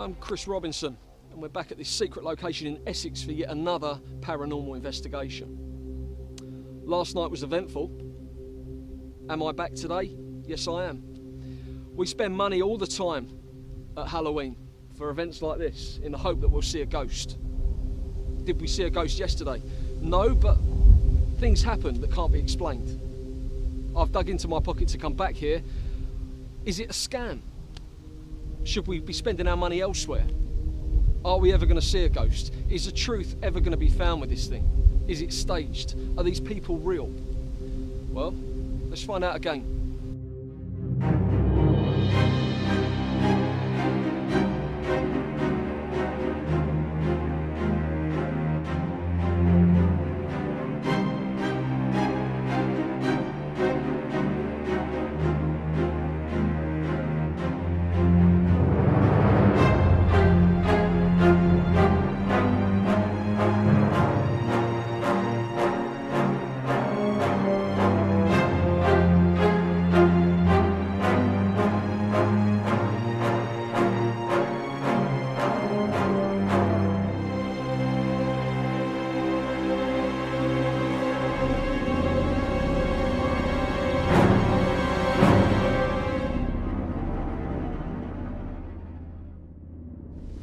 I'm Chris Robinson, and we're back at this secret location in Essex for yet another paranormal investigation. Last night was eventful. Am I back today? Yes, I am. We spend money all the time at Halloween for events like this in the hope that we'll see a ghost. Did we see a ghost yesterday? No, but things happen that can't be explained. I've dug into my pocket to come back here. Is it a scam? Should we be spending our money elsewhere? Are we ever going to see a ghost? Is the truth ever going to be found with this thing? Is it staged? Are these people real? Well, let's find out again.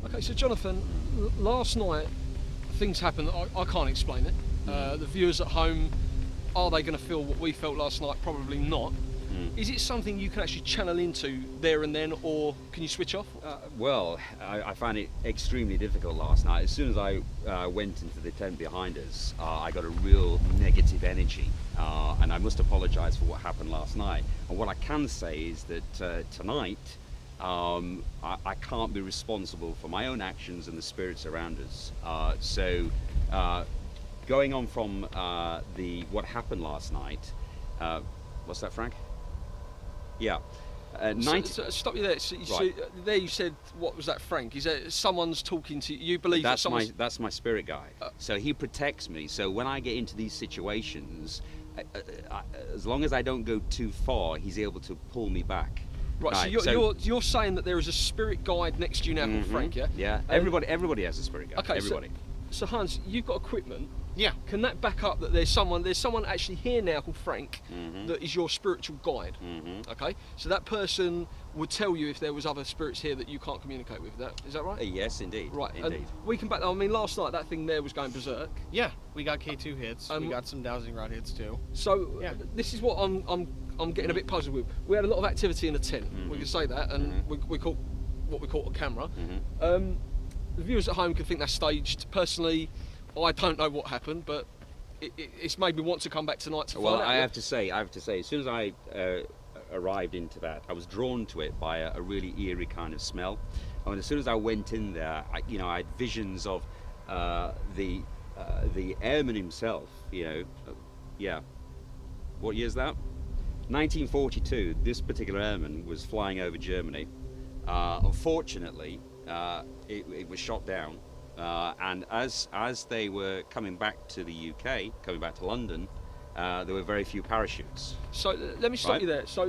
Okay, so Jonathan, last night things happened. I can't explain it. The viewers at home, are they going to feel what we felt last night? Probably not. Is it something you can actually channel into there and then, or can you switch off? Well, I found it extremely difficult last night. As soon as I went into the tent behind us, I got a real negative energy, and I must apologise for what happened last night. And what I can say is that tonight, I can't be responsible for my own actions and the spirits around us. So, going on from what happened last night, what's that, Frank? Yeah. So stop you there. There you said, what was that, Frank? Is that someone's talking to you? You believe that's my spirit guy. So he protects me. So when I get into these situations, as long as I don't go too far, he's able to pull me back. Right, so you're saying that there is a spirit guide next to you now called Frank, yeah? Yeah, everybody has a spirit guide. Okay, everybody. So Hans, you've got equipment. Yeah. Can that back up that there's someone actually here now called Frank that is your spiritual guide? Okay, so that person would tell you if there was other spirits here that you can't communicate with. Is that right? Yes, indeed. Right, indeed. And we can back. I mean, last night that thing there was going berserk. Yeah, we got K2 hits. We got some dowsing rod hits too. So yeah. This is what I'm getting a bit puzzled with. We had a lot of activity in the tent. We can say that, and we caught what we caught a camera. The viewers at home could think that's staged. Personally, I don't know what happened, but it's made me want to come back tonight to find out. Well, I have to say, as soon as I arrived into that, I was drawn to it by a really eerie kind of smell. And as soon as I went in there, I had visions of the airman himself. Yeah. What year is that? 1942. This particular airman was flying over Germany. Unfortunately, it was shot down. And as they were coming back to the UK, coming back to London, there were very few parachutes. So let me stop you there. So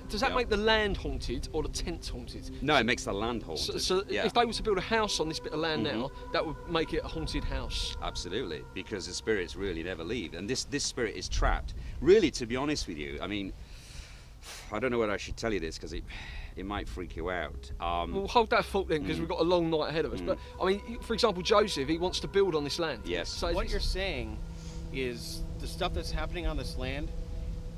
does that make the land haunted or the tent haunted? No, it makes the land haunted. So if they were to build a house on this bit of land now, that would make it a haunted house. Absolutely, because the spirits really never leave, and this spirit is trapped. Really, to be honest with you, I mean, I don't know whether I should tell you this because it might freak you out. Well, hold that thought then, because we've got a long night ahead of us. But I mean, for example, Joseph, he wants to build on this land. Yes. So what you're saying is the stuff that's happening on this land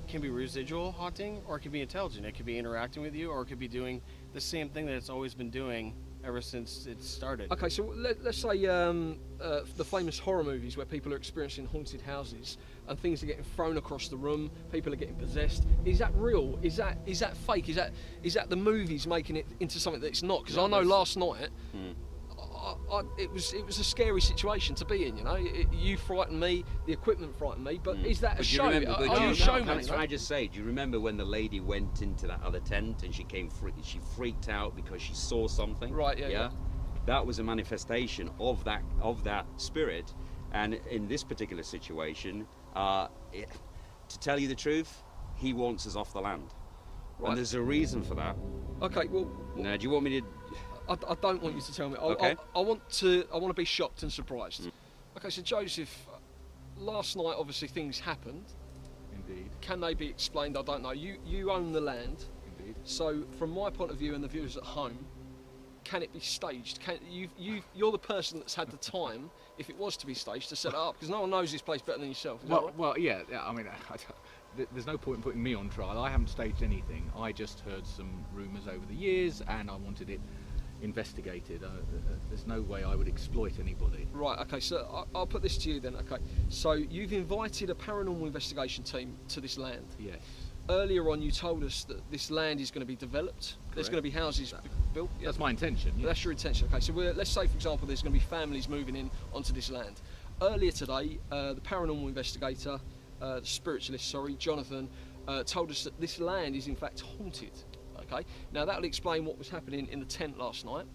can be residual haunting, or it can be intelligent. It could be interacting with you, or it could be doing the same thing that it's always been doing ever since it started. Okay, so let's say the famous horror movies where people are experiencing haunted houses and things are getting thrown across the room, people are getting possessed. Is that real? Is that fake? Is that the movies making it into something that it's not? Because I know last night it was a scary situation to be in. You frightened me, the equipment frightened me. But is that a show? Are you a showman? Can I just say, do you remember when the lady went into that other tent and she freaked out because she saw something? Right. Yeah. That was a manifestation of that spirit. And in this particular situation, to tell you the truth, he wants us off the land. Right. And there's a reason for that. Okay, well, Now, do you want me to... I don't want you to tell me. Okay. I want to be shocked and surprised. Okay, so Joseph, last night obviously things happened. Indeed. Can they be explained? I don't know. You own the land. Indeed. So from my point of view and the viewers at home, can it be staged? You're the person that's had the time, if it was to be staged, to set it up, because no one knows this place better than yourself. Is that right? Well, yeah. I mean, there's no point in putting me on trial. I haven't staged anything. I just heard some rumours over the years, and I wanted it investigated. There's no way I would exploit anybody. Right, okay, so I'll put this to you then, okay. So you've invited a paranormal investigation team to this land. Yes. Earlier on you told us that this land is going to be developed. There's going to be houses built. Yeah. That's my intention. Yeah. That's your intention, okay. So let's say, for example, there's going to be families moving in onto this land. Earlier today, the paranormal investigator, the spiritualist, Jonathan, told us that this land is in fact haunted. Okay, now that'll explain what was happening in the tent last night.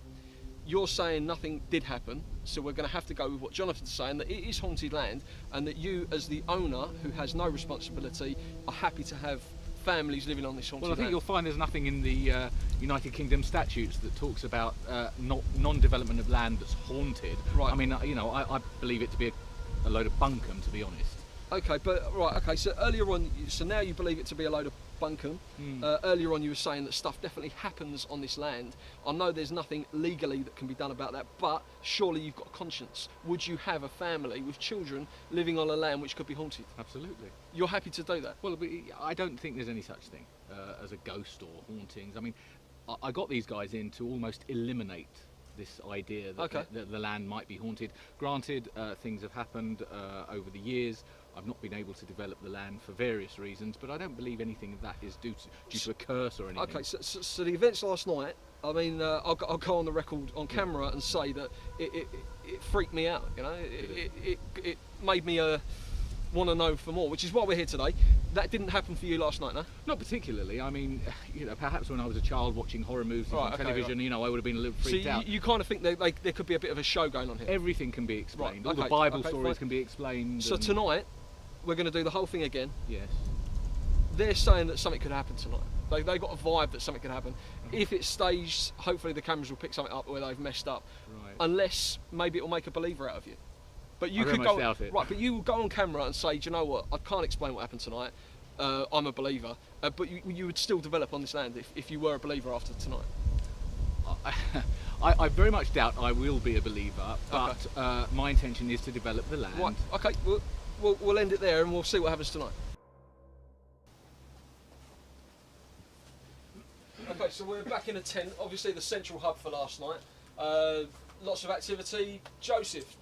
You're saying nothing did happen, so we're going to have to go with what Jonathan's saying, that it is haunted land, and that you, as the owner, who has no responsibility, are happy to have families living on this haunted Well, I think land. you'll find there's nothing in the United Kingdom statutes that talks about non-development of land that's haunted. Right. I mean, I believe it to be a load of bunkum, to be honest. Okay, but right, okay. So earlier on, so now you believe it to be a load of bunkum. Earlier on, you were saying that stuff definitely happens on this land. I know there's nothing legally that can be done about that, but surely you've got a conscience. Would you have a family with children living on a land which could be haunted? Absolutely. You're happy to do that? Well, I don't think there's any such thing as a ghost or hauntings. I mean, I got these guys in to almost eliminate this idea that, Okay. that the land might be haunted. Granted, things have happened over the years. I've not been able to develop the land for various reasons, but I don't believe anything of that is due to a curse or anything. Okay, so the events last night, I mean, I'll go on the record on camera and say that it freaked me out, you know, it made me want to know for more, which is why we're here today. That didn't happen for you last night, no? Not particularly. I mean, perhaps when I was a child watching horror movies on television, I would have been a little freaked out. So you kind of think that there could be a bit of a show going on here? Everything can be explained. Right, All okay, the Bible okay, stories fine. can be explained. So tonight, we're going to do the whole thing again. Yes. They're saying that something could happen tonight. They got a vibe that something could happen. If it's staged, hopefully the cameras will pick something up where they've messed up. Right. Unless maybe it'll make a believer out of you. But you I could very go much doubt it. right. But you will go on camera and say, do you know what? I can't explain what happened tonight. I'm a believer. But you would still develop on this land if you were a believer after tonight. I very much doubt I will be a believer, but my intention is to develop the land. Right. Okay. We'll end it there and we'll see what happens tonight. Okay, so we're back in a tent, obviously the central hub for last night. Lots of activity. Joseph,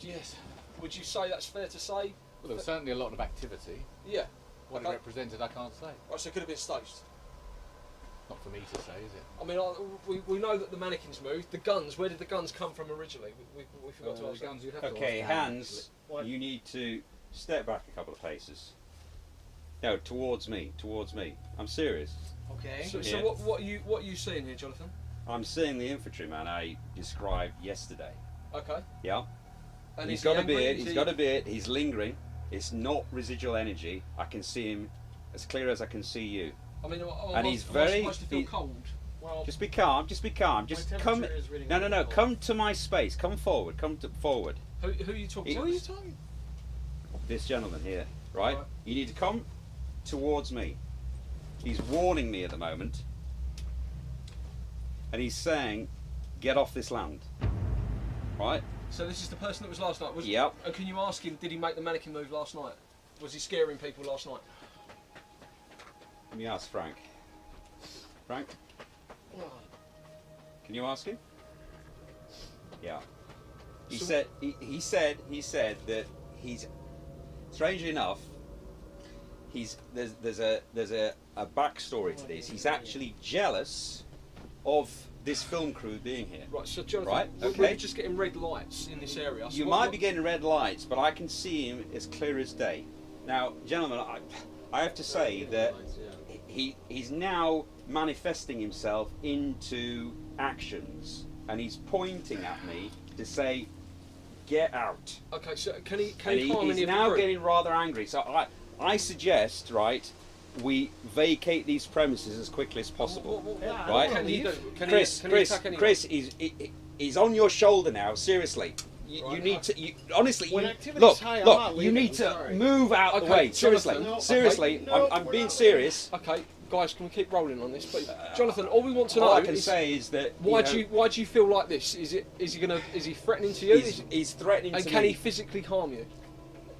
would you say that's fair to say? Well, there was certainly a lot of activity. Yeah. What it represented, I can't say. Right, so it could have been staged. Not for me to say, is it? I mean, we know that the mannequins moved. The guns, where did the guns come from originally? We forgot to ask the guns that. you'd have to Okay, ask Hans, Why? you need to step back a couple of paces. No, towards me. I'm serious. Okay. So Yeah. what are you seeing here, Jonathan? I'm seeing the infantryman I described yesterday. Okay. Yeah. And He's is got he a beard. angry? He's got a beard. He's lingering. It's not residual energy. I can see him as clear as I can see you. I mean, And he's am I very- supposed to feel he- cold? Well, Just be calm. Just come. temperature is reading No. really Come to my space. Come forward. Forward. who are you talking to? Who are you talking? This gentleman here, right? Right. You need to come towards me. He's warning me at the moment. And he's saying, get off this land. Right? So this is the person that was last night. Yep. And can you ask him, did he make the mannequin move last night? Was he scaring people last night? Let me ask Frank. Frank, can you ask him? Yeah. He So- said that he's, strangely enough, there's a backstory to this. He's actually jealous of this film crew being here. Right, so Jonathan, Right, we're okay. just getting red lights in this area. So You might be getting red lights, but I can see him as clear as day. Now, gentlemen, I have to say that he's now manifesting himself into actions, and he's pointing at me to say, "Get out." Okay, so can he And harm he's any of now the crew? getting rather angry. So I suggest, right, we vacate these premises as quickly as possible. What Right? can you do? Chris, can he attack anyone? Chris, he's on your shoulder now. Seriously, you need to. Honestly, When you, activity's look, high, I'm not look. You leaving, need to sorry. move out the Okay, way. Seriously, Jonathan, no, seriously, okay. No, I'm we're being not serious. Okay, guys, can we keep rolling on this? But Jonathan, all we want to know All I can is say is that why do you feel like this? Is he threatening to you? he's threatening And to can me. he physically harm you?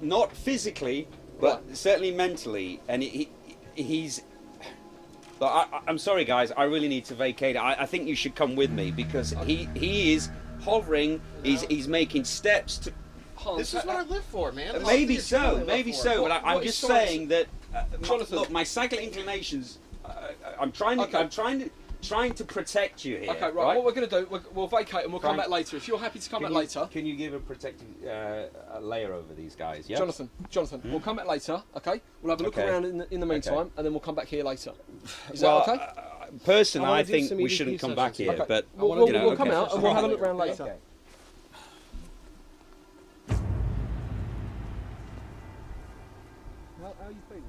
Not physically, but Right. certainly mentally, and he's. But I'm sorry, guys. I really need to vacate. I think you should come with me because he is hovering. He's making steps to. Hans, This is what I live for, man. This Maybe is what I so, live maybe for. so. But I'm what just is science? saying that. Jonathan. Look, my cyclic inclinations. I'm trying to. Okay. I'm trying to protect you here. Okay, right. What we're going to do, we'll vacate and we'll come Frank, back later. If you're happy to come back Can you, later, Can you give a protective layer over these guys? Yeah. Jonathan, we'll come back later. Okay, we'll have a look Okay. around in the meantime, Okay. and then we'll come back here later. Is Well, that okay? Personally, I wanna I do think some we EVP shouldn't come back sessions. here, Okay. but We'll you know, we'll come okay. out and we'll have a look around later. Okay. How are you feeling?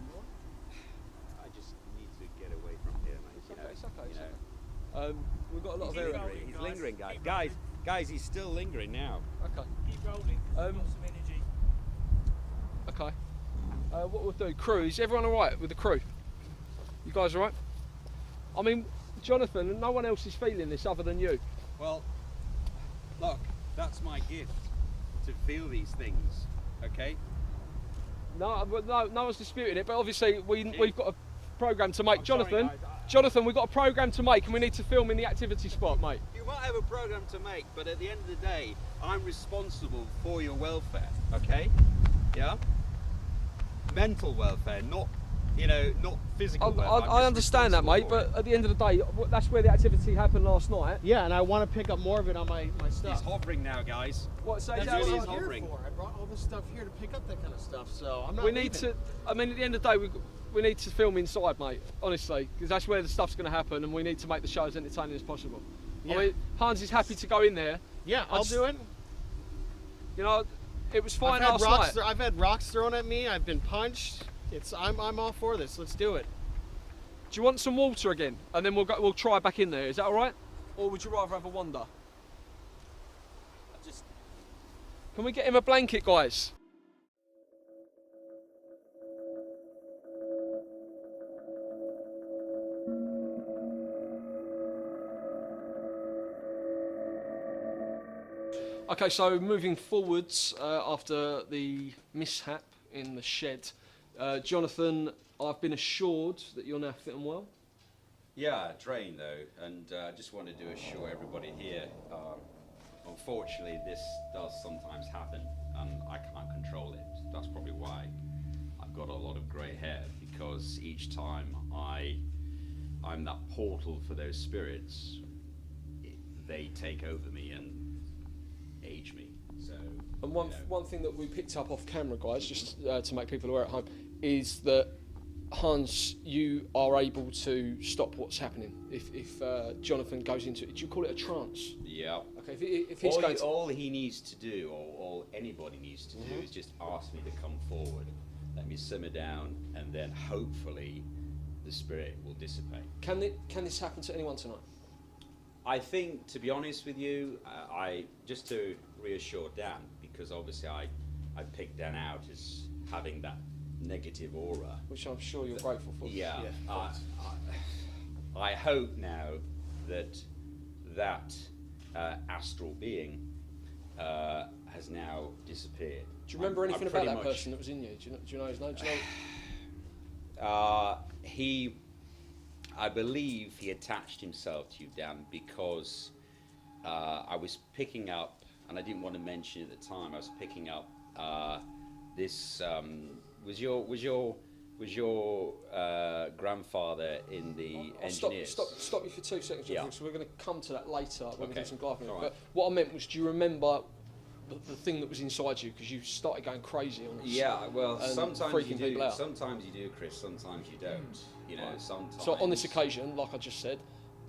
I just need to get away from here, mate. You know, It's okay. you It's know. okay. We've got a lot of He's area. lingering. He's lingering, guys. Guys, he's still lingering now. Okay. Keep rolling. 'Cause we've got some energy. Okay. What we'll do, crew, is everyone alright with the crew? You guys alright? I mean, Jonathan, no one else is feeling this other than you. Well, look, that's my gift to feel these things. Okay. No, no one's disputing it, but obviously we've got a programme to make. I'm sorry, Jonathan, guys, Jonathan, we've got a programme to make and we need to film in the activity spot, mate. You might have a program to make, but at the end of the day, I'm responsible for your welfare. Okay. Yeah. Mental welfare, not not physical welfare. I'm I just understand that, mate, responsible for but at the end of the day, that's where the activity happened last night. Yeah, and I want to pick up more of it on my it. He's stuff. hovering now, guys. What, so That's Really what is I'm here hovering. for. I brought all this stuff here to pick up that kind of stuff, so I'm not we need leaving. to, I mean, at the end of the day, we need to film inside, mate, honestly, because that's where the stuff's going to happen and we need to make the show as entertaining as possible. Yeah. I mean, Hans is happy to go in there. Yeah, I'll do it. You know, it was fine I've had last night. I've had rocks thrown at me. I've been punched. I'm all for this. Let's do it. Do you want some water again? And then we'll try back in there. Is that all right? Or would you rather have a wander? Can we get him a blanket, guys? Okay, so moving forwards after the mishap in the shed, Jonathan, I've been assured that you're now fit and well. Yeah, trained though, and I just wanted to assure everybody here. Unfortunately, this does sometimes happen, and I can't control it. That's probably why I've got a lot of grey hair, because each time I'm that portal for those spirits, they take over me and age me. So. And one thing that we picked up off camera, guys, just to make people aware at home, is that Hans, you are able to stop what's happening if Jonathan goes into it. Do you call it a trance? Yeah. Okay, if he's going to... All he needs to do, or all anybody needs to do, is just ask me to come forward, let me simmer down, and then hopefully the spirit will dissipate. Can this happen to anyone tonight? I think, to be honest with you, I just to reassure Dan, because obviously I picked Dan out as having that negative aura. Which I'm sure you're grateful for. Yeah. I hope now that astral being has now disappeared. Do you remember anything I'm about pretty that much- person that was in you? Do you know his name? Do you know? I believe he attached himself to you, Dan, because I was picking up, and I didn't want to mention it at the time. I was picking up this. Was your grandfather in the engineers? Stop you for 2 seconds. Yeah. So we're going to come to that later when we Okay. do some glyphing. All right. But what I meant was, do you remember the thing that was inside you? Because you started going crazy on us. Yeah, well, and sometimes freaking you do. people out. Sometimes you do, Chris. Sometimes you don't. You know, sometimes. So on this occasion, like I just said,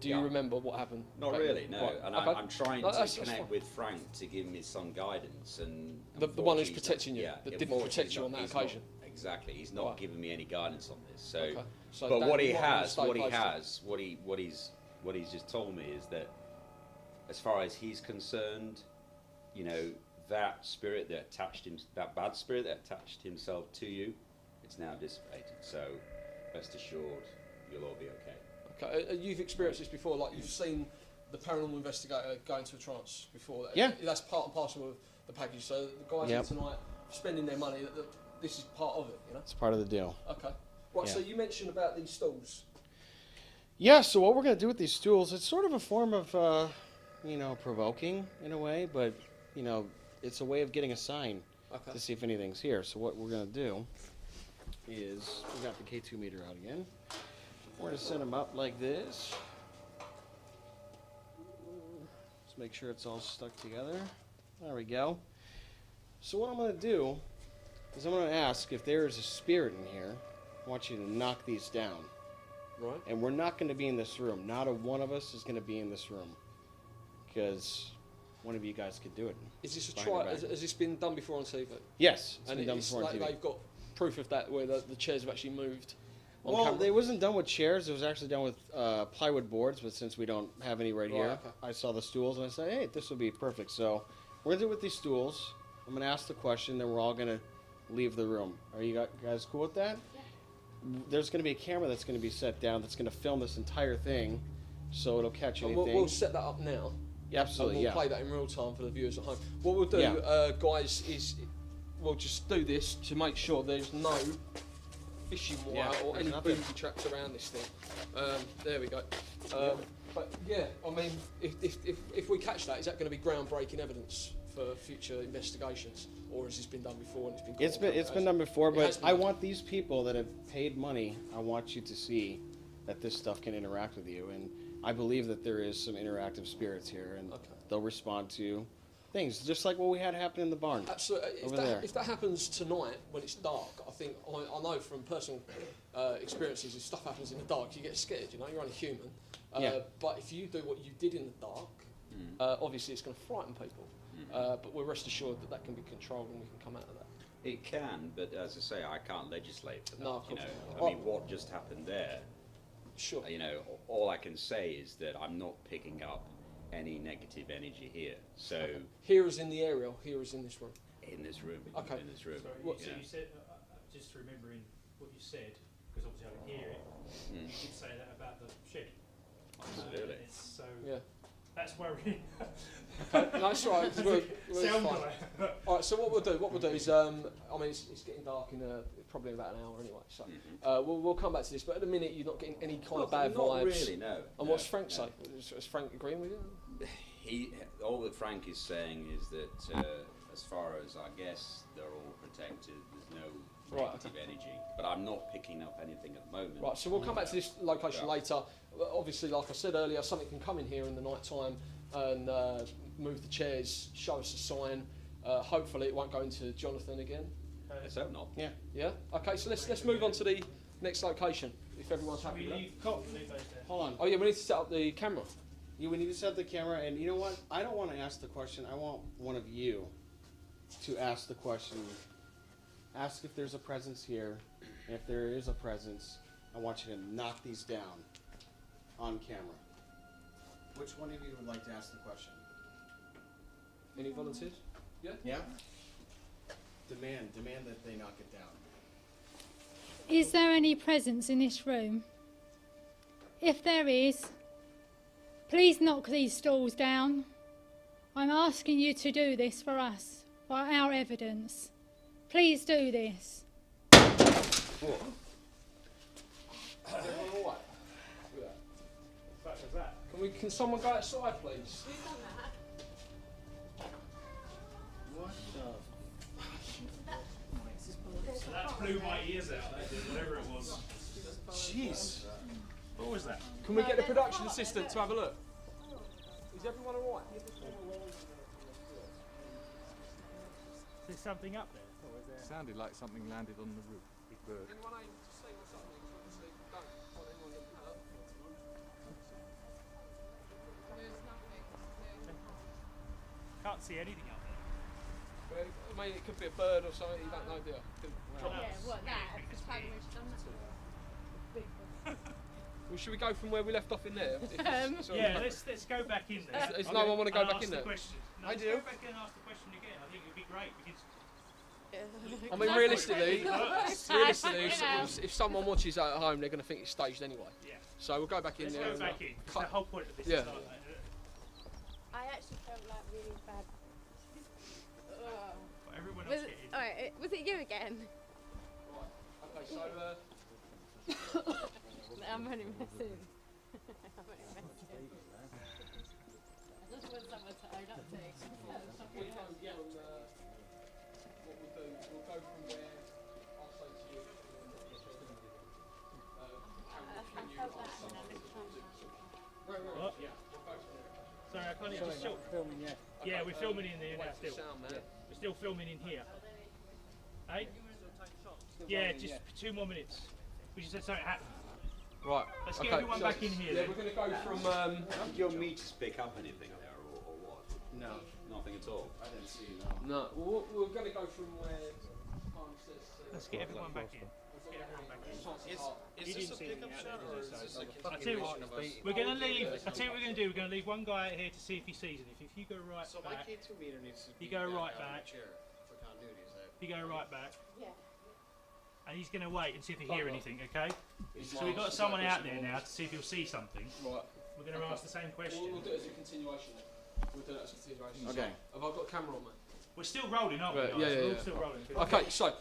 do you Yeah. remember what happened? Not back really, then? no. Right, And okay. I'm trying No, to that's connect fine. with Frank to give me some guidance, and The one who's unfortunately, protecting you, yeah, that didn't unfortunately protect you on that he's not- occasion. exactly. He's not Right. giving me any guidance on this. So, Okay. So but Dan, what he you might wanna has, stay what he close to- has, what he's just told me is that, as far as he's concerned, you know, that spirit that attached him, that bad spirit that attached himself to you, it's now dissipated. So, rest assured, you'll all be okay. Okay, you've experienced this before, like you've seen the paranormal investigator go into a trance before. Yeah. That's part and parcel of the package. So the guys Yep. here tonight spending their money, this is part of it, you know? It's part of the deal. Okay. Right, Yeah. so you mentioned about these stalls. Yeah, so what we're going to do with these stools, it's sort of a form of, you know, provoking in a way, but, you know, it's a way of getting a sign Okay. to see if anything's here. So what we're going to do is, we got the K2 meter out again. We're going to set them up like this. Let's make sure it's all stuck together. There we go. So what I'm going to do is I'm going to ask if there is a spirit in here. I want you to knock these down. Right. And we're not going to be in this room. Not a one of us is going to be in this room. Because one of you guys could do it. Is this a Behind your try? back. Has this been done before on TV? Yes, it's And been done it's before on like TV. they've got proof of that, where the chairs have actually moved on Well, camera. it wasn't done with chairs. It was actually done with plywood boards. But since we don't have any right here, okay. I saw the stools and I said, hey, this will be perfect. So we're going to do it with these stools. I'm going to ask the question, then we're all going to leave the room. Are you guys cool with that? There's going to be a camera that's going to be set down that's going to film this entire thing, so it'll catch And anything. we'll set that up now. Yeah, absolutely, And we'll yeah. play that in real time for the viewers at home. What we'll do, Yeah. guys, is we'll just do this to make sure there's no fishing wire Yeah, or there's any nothing. booby traps around this thing. There we go. But yeah, I mean, if we catch that, is that going to be groundbreaking evidence for future investigations, or has this been done before and it's been? It's been done before, It but has been I done. want these people that have paid money. I want you to see that this stuff can interact with you, and I believe that there is some interactive spirits here, and Okay. they'll respond to things just like what we had happen in the barn. Absolutely. Over there. If that happens tonight when it's dark, I think I know from personal experiences, if stuff happens in the dark, you get scared. You know, you're only human. Yeah. But if you do what you did in the dark, obviously it's going to frighten people. But we're rest assured that that can be controlled and we can come out of that. It can, but as I say, I can't legislate for that. No, of you course know, not. I mean, what just happened there? Sure. You know, all I can say is that I'm not picking up any negative energy here. So Here is in the area, or here is in this room. in this room, Okay. in this room, Sorry, What- so you know. you said, just remembering what you said, because obviously I can hear it, you did say that about the shed. Absolutely. So Yeah. that's worrying. No, that's right. 'Cause we're Sound fine. guy. All right. So what we'll do is, I mean, it's getting dark in probably about an hour anyway. So we'll come back to this. But at the minute, you're not getting any kind of bad not vibes. really, no. And no, what's Frank no. say? Is Frank agreeing with you? All that Frank is saying is that as far as I guess they're all protected, there's no Right, negative energy. But I'm not picking up anything at the moment. Right, so we'll come back to this location Yeah. later. Obviously, like I said earlier, something can come in here in the night time and move the chairs, show us a sign. Hopefully, it won't go into Jonathan again. Let's hope not. Yeah. Yeah. Okay, so let's move on to the next location. If everyone's Should happy we with that. leave those there? Hold on. Oh yeah, we need to set up the camera. We need to set the camera, and you know what? I don't want to ask the question. I want one of you to ask the question. Ask if there's a presence here. And if there is a presence, I want you to knock these down on camera. Which one of you would like to ask the question? Any volunteers? Yeah? Demand that they knock it down. Is there any presence in this room? If there is, please knock these stools down. I'm asking you to do this for us, for our evidence. Please do this. Can someone go outside, please? What the? So that blew my ears out, that did, whatever it was. Jeez. What was that? Can we get the production assistant to have a look? Is everyone all right? Is there something up there? Or is there... Sounded like something landed on the roof. Big bird. Anyone able to see what's happening? Obviously, we don't want anyone getting hurt. Can't see anything up there. I mean, it could be a bird or something. You don't know, do you? Well, should we go from where we left off in there? Yeah, let's go back in there. Is no one want to go back in there? No, I let's do. go back and ask the question again. I think it'd be great because I mean, realistically, if someone watches that at home, they're going to think it's staged anyway. yeah, So we'll go back in let's there. go back in. It's the cut- whole point of this. Yeah. Is like, I actually felt like really bad. but everyone Was else it, get in. alright, was it you again? Okay, so I'm only messing. I'm only messing. I just want someone to own up to it. we'll go from what we'll do. We'll go from where I'll say to you. Can you felt that ask and someone I to looked do it? Right. What? Yeah, we'll go from there. Sorry, I can't even still. Filming, yeah. Yeah, we're filming in there Wait now for the still. sound, man. We're still filming in here. Hey? Yeah, just 2 more minutes. We just said something happened. Right. Let's get okay, everyone so- back in here Yeah, then. we're going to go from. Did your meters pick up anything there or what? No, Nothing at all. I didn't see. No, we're going to go from where. Let's get everyone back in. Let's get everyone back in. Is You this didn't a see pickup anything shot out or there, is so- this a I'll tell you what, we're going to leave. I'll tell you what we're going to do. We're going to leave one guy out here to see if he sees anything. If you go right So my back, K2 meter needs to You be go back right out of back. the chair for continuity. Is that? if you go right back, Yeah. and he's going to wait and see if he hear anything. Okay. So we've got someone out there now to see if he'll see something. Right. We're going to ask the same question. We'll do it as a continuation then. We'll do it as a continuation. Okay. So, have I got a camera on, mate? We're still rolling, aren't we? Right, guys? yeah, We're all yeah. still rolling. Okay, so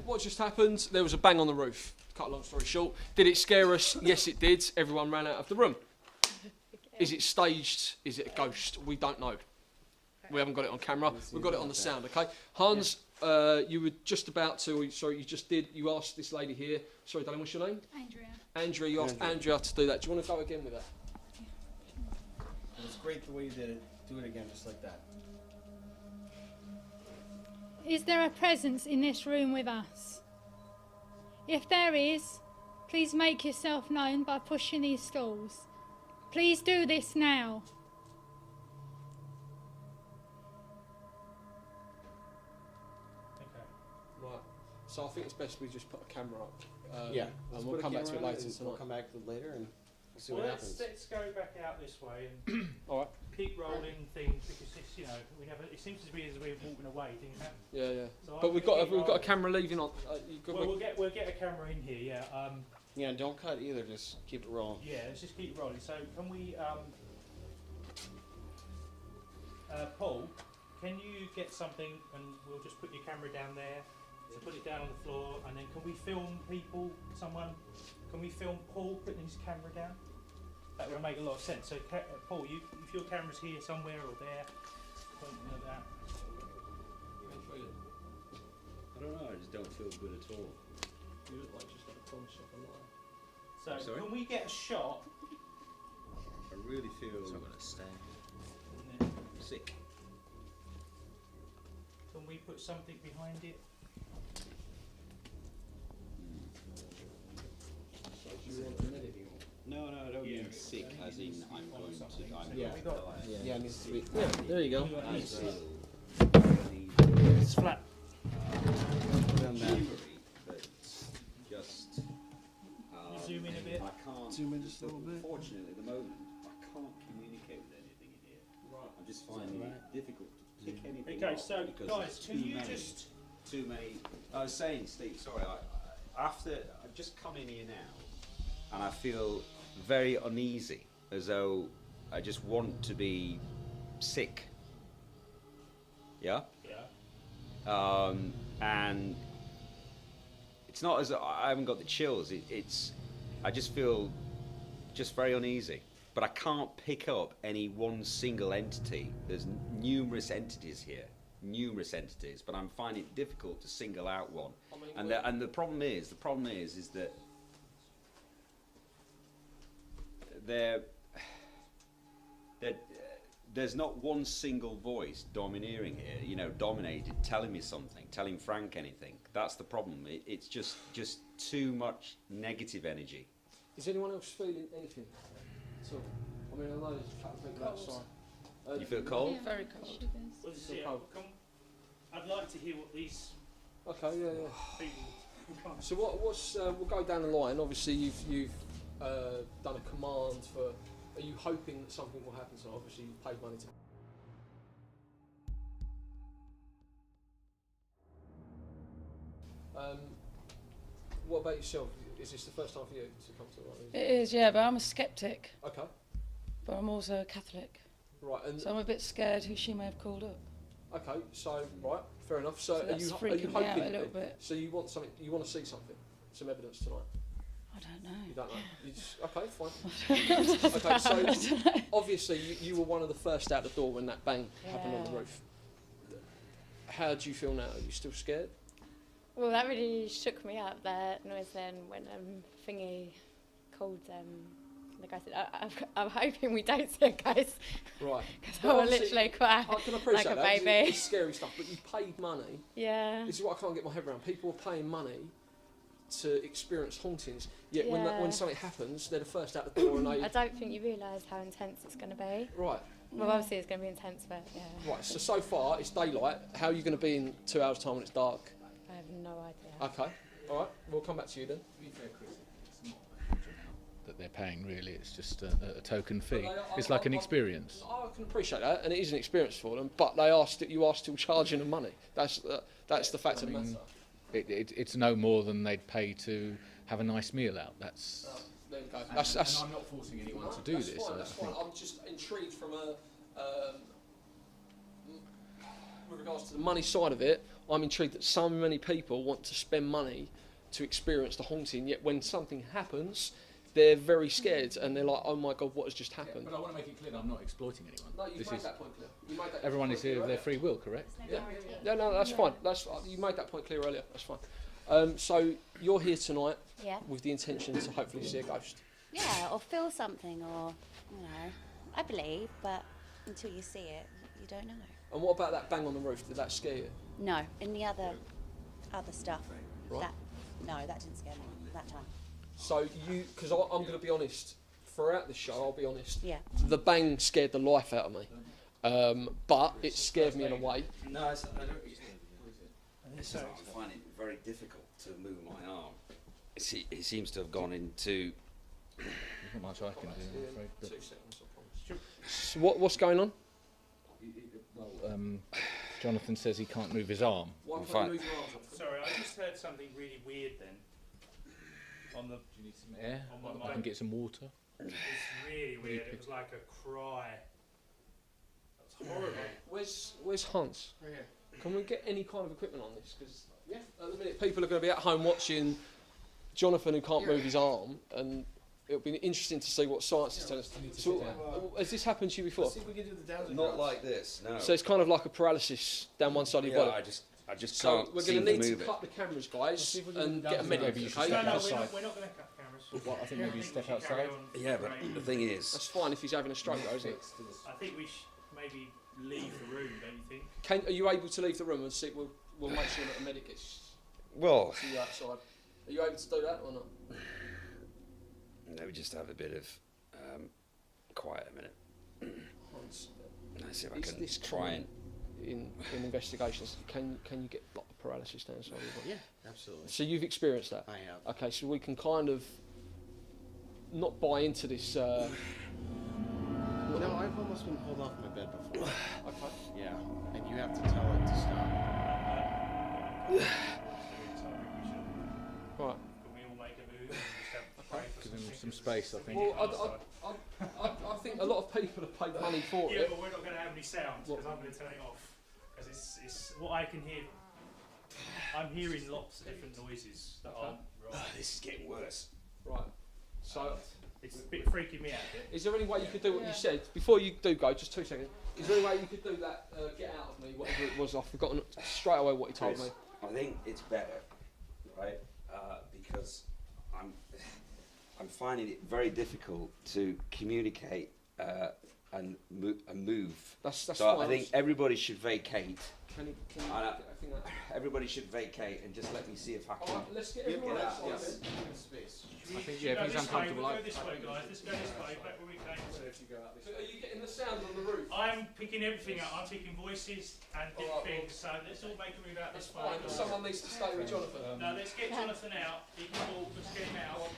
what just happened? There was a bang on the roof. Cut a long story short. Did it scare us? Yes, it did. Everyone ran out of the room. Is it staged? Is it a ghost? We don't know. We haven't got it on camera. We've got it on the sound. Okay, Hans, you were just about to. Sorry, you just did. You asked this lady here. Sorry, darling, what's your name? Andrea. Andrea. You asked Andrea to do that. Do you want to go again with that? It was great the way you did it. Do it again, just like that. Is there a presence in this room with us? If there is, please make yourself known by pushing these stools. Please do this now. Okay. Right. So I think it's best we just put a camera up. Yeah, and let's we'll put a come back to it camera later and We'll tonight. come back to it later and see Well, what let's happens. go back out this way and All right. keep rolling things because it's, you know, we never. It seems to be as we're walking away, things happen. Yeah, yeah. So But I'm we've gonna got keep we've got a rolling. camera leaving on. Well, we'll get a camera in here. Yeah. Yeah, don't cut either. Just keep it rolling. Yeah. Let's just keep rolling. So can we, Paul? Can you get something and we'll just put your camera down there. So put it down on the floor and then can we film people? Someone? Can we film Paul putting his camera down? That would make a lot of sense. So Paul, if your camera's here somewhere or there, pointing at that. I don't know. I just don't feel good at all. You look like just like a pawn shop alive. So I'm sorry? can we get a shot? I really feel And then sick. can we put something behind it? No, I don't Yeah. mean sick, as in I'm going to. I'm Yeah. going to die. Yeah, it needs to be. Yeah, there you go. I feel It's flat. shivery, but just. You zoom in a bit. I can't. Zoom in just a little bit. Unfortunately, at the moment, I can't communicate with anything in here. Right. I'm just finding it difficult to pick anything Okay, up so because guys, there's can too you many, just too many. I was saying, Steve. Sorry, I've just come in here now, and I feel very uneasy, as though I just want to be sick. Yeah. yeah. And it's not as I haven't got the chills. It's I just feel just very uneasy. But I can't pick up any one single entity. There's numerous entities here, but I'm finding it difficult to single out one. I mean, And the problem is that there's not one single voice domineering here, you know, dominated, telling me something, telling Frank anything. That's the problem. It's just too much negative energy. Is anyone else feeling anything? So, I mean, I know there's a couple of people outside. You feel cold? Yeah, Very cold. shivers. Well, this is So it. cold. I'd like to hear what these Okay, yeah. people. So what's we'll go down the line. Obviously, you've done a command for. Are you hoping that something will happen? So obviously, you've paid money to. What about yourself? Is this the first time for you to come to one of these? It is, yeah, but I'm a skeptic, Okay, but I'm also a Catholic. right, and So I'm a bit scared who she may have called up. okay, so right, fair enough. So, So are that's you freaking me out hoping a little bit. So you want something? You want to see something? Some evidence tonight? I don't know. You don't know. You just, okay, fine. Okay, so obviously you were one of the first out the door when that bang happened on the Yeah. roof. How do you feel now? Are you still scared? Well, that really shook me up, that noise then, when Thingy called the guy said, I'm hoping we don't see a ghost. Right. Because Well, I will obviously, literally cry I can appreciate like a that. 'Cause baby. It's scary stuff, but you paid money. Yeah. This is what I can't get my head around. People are paying money to experience hauntings, yet when Yeah. something happens, they're the first out the door and they... I don't think you realise how intense it's going to be. Right, Well, obviously it's going to be intense, but yeah. right. So far, it's daylight. How are you going to be in 2 hours' time when it's dark? I have no idea. Okay, all right. We'll come back to you then. To be fair, Chris, it's not a huge amount that they're paying really. It's just a token fee. But It's like an experience. I can appreciate that, and it is an experience for them. But they asked that you are still charging them money. That's the fact of the matter. It's no more than they'd pay to have a nice meal out. That's. There you go. And That's I'm not forcing anyone to do that's this. Fine, I that's think. fine. I'm just intrigued from with regards to the money side of it. I'm intrigued that so many people want to spend money to experience the haunting, yet when something happens, they're very scared and they're like, "Oh my God, what has just happened?" But I want to make it clear that I'm not exploiting anyone. No, you've This made is that point clear. You made that everyone point is here clear of their earlier. free will, correct? Yeah, no, that's fine. You made that point clear earlier. That's fine. So you're here tonight Yeah. with the intention to hopefully see a ghost. Yeah, or feel something, or, you know, I believe, but until you see it, you don't know. And what about that bang on the roof? Did that scare you? No, in the other stuff, Right. that didn't scare me that time. So because I'm going to be honest, throughout the show, I'll be honest. Yeah. The bang scared the life out of me, but it scared me in a way. No, I find it very difficult to move my arm. It seems to have gone into. There's not much I can do, I'm afraid. But 2 seconds, I promise. So what's going on? well, Jonathan says he can't move his arm. Why can't fine. you move your arms? Sorry, I just heard something really weird then. On the, Do you need some air? On my I can mic. get some water. it's really weird. It was like a cry. That's horrible. Where's Hans? Right here. Can we get any kind of equipment on this? Because at the minute people are going to be at home watching Jonathan who can't move his arm, and it'll be interesting to see what science is telling us. So, has this happened to you before? Let's see if we can do the dowsing Not rods. like this, no. So it's kind of like a paralysis down one side of your yeah, body. I just So can't we're seem going to need to to move cut the cameras, guys, see if we can and do get a that. medic. Maybe you should Okay? No, no, outside. we're not going to cut cameras. Well, I think maybe I step we should carry outside. on Yeah, but praying. the thing is, That's fine if he's having a stroke, though, isn't it? I think we should maybe leave the room, don't you think? Are you able to leave the room and see? We'll make sure that a medic gets well, to you outside. Are you able to do that or not? let me just have a bit of quiet a minute. Hans, Let's see if I is can this try and. in investigations, can you get like paralysis down inside your body? Yeah, absolutely. So you've experienced that. I have. Okay, so we can kind of not buy into this. No, I've almost been pulled off my bed before. Okay. Yeah, and you have to tell it to stop. Right. Can we all make a move and just have pray for Give him something? some space, I think. Well, I think a lot of people have paid money for Yeah, it. but we're not going to have any sound because I'm going to turn it off. Because it's what I can hear. I'm hearing lots of different noises that aren't right. This is getting worse. Right. So, It's a bit freaking me out a bit. is there any way you could do what you said before you do go? Just 2 seconds. Is there any way you could do that? Get out of me, whatever it was. I've forgotten straight away what he told me. I think it's better, right? Because I'm finding it very difficult to communicate and move. That's So fine. I think everybody should vacate. Can you I think that? Everybody should vacate and just let me see if I can. Alright, let's get Get everyone out, outside yes. then. Space. I think, yeah, if he's uncomfortable, We'll I- go this way, guys. Let's go this way. Back where we came. So are you getting the sound on the roof? I'm picking everything up. I'm picking voices and different things. So let's all make a move out this way. Someone needs to stay with Jonathan. No, let's get Jonathan out. He can walk. Let's get him out.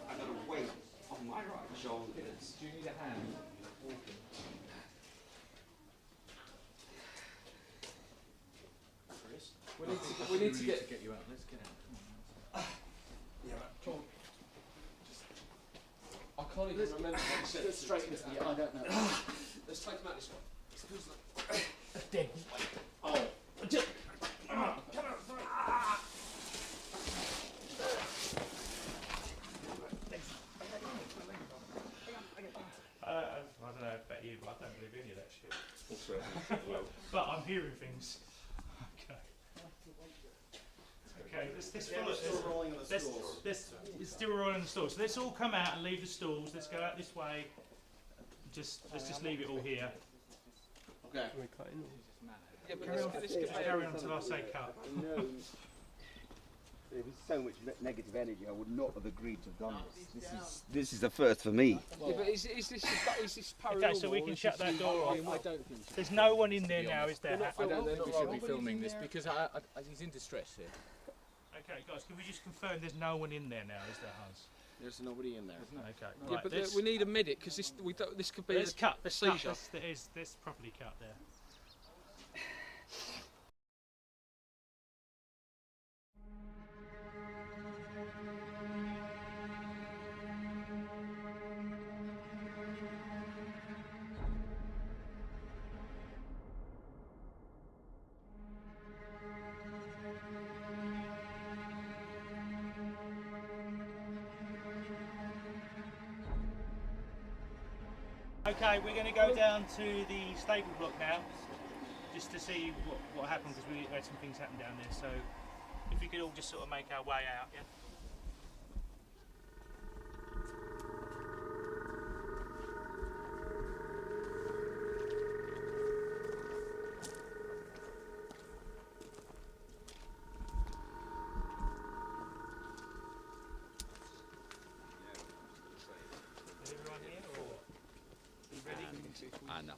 I've got a weight on my right shoulder. Do you need a hand? We need to get you out. Let's get out. Come on. I can't even remember what you said. Straight into the I don't know. Let's take him out this way. Dead. Oh, just. Come on. I don't know about you, but I don't believe any of that shit. But I'm hearing things. Okay. Okay, it's still rolling on the stools. It's still rolling on the stools. So let's all come out and leave the stools. Let's go out this way. Let's just leave it all here. Okay. Yeah, but Let's carry on until I say cut. There was so much negative energy. I would not have agreed to have done this. This is the first for me. Yeah, but is this paranormal? Okay, so we can shut that door off. I don't think so. There's no one in there now, is there? I don't think we should be filming this because he's in distress here. Okay, guys, can we just confirm there's no one in there now, is there, Hans? There's nobody in there. Okay. Yeah, Right, but we need a medic because this could be let's cut. a seizure. Let's properly cut there. Okay, we're going to go down to the stable block now, just to see what happened, because we had some things happen down there. So, if we could all just sort of make our way out, yeah. Is everyone here, or are you ready? I know.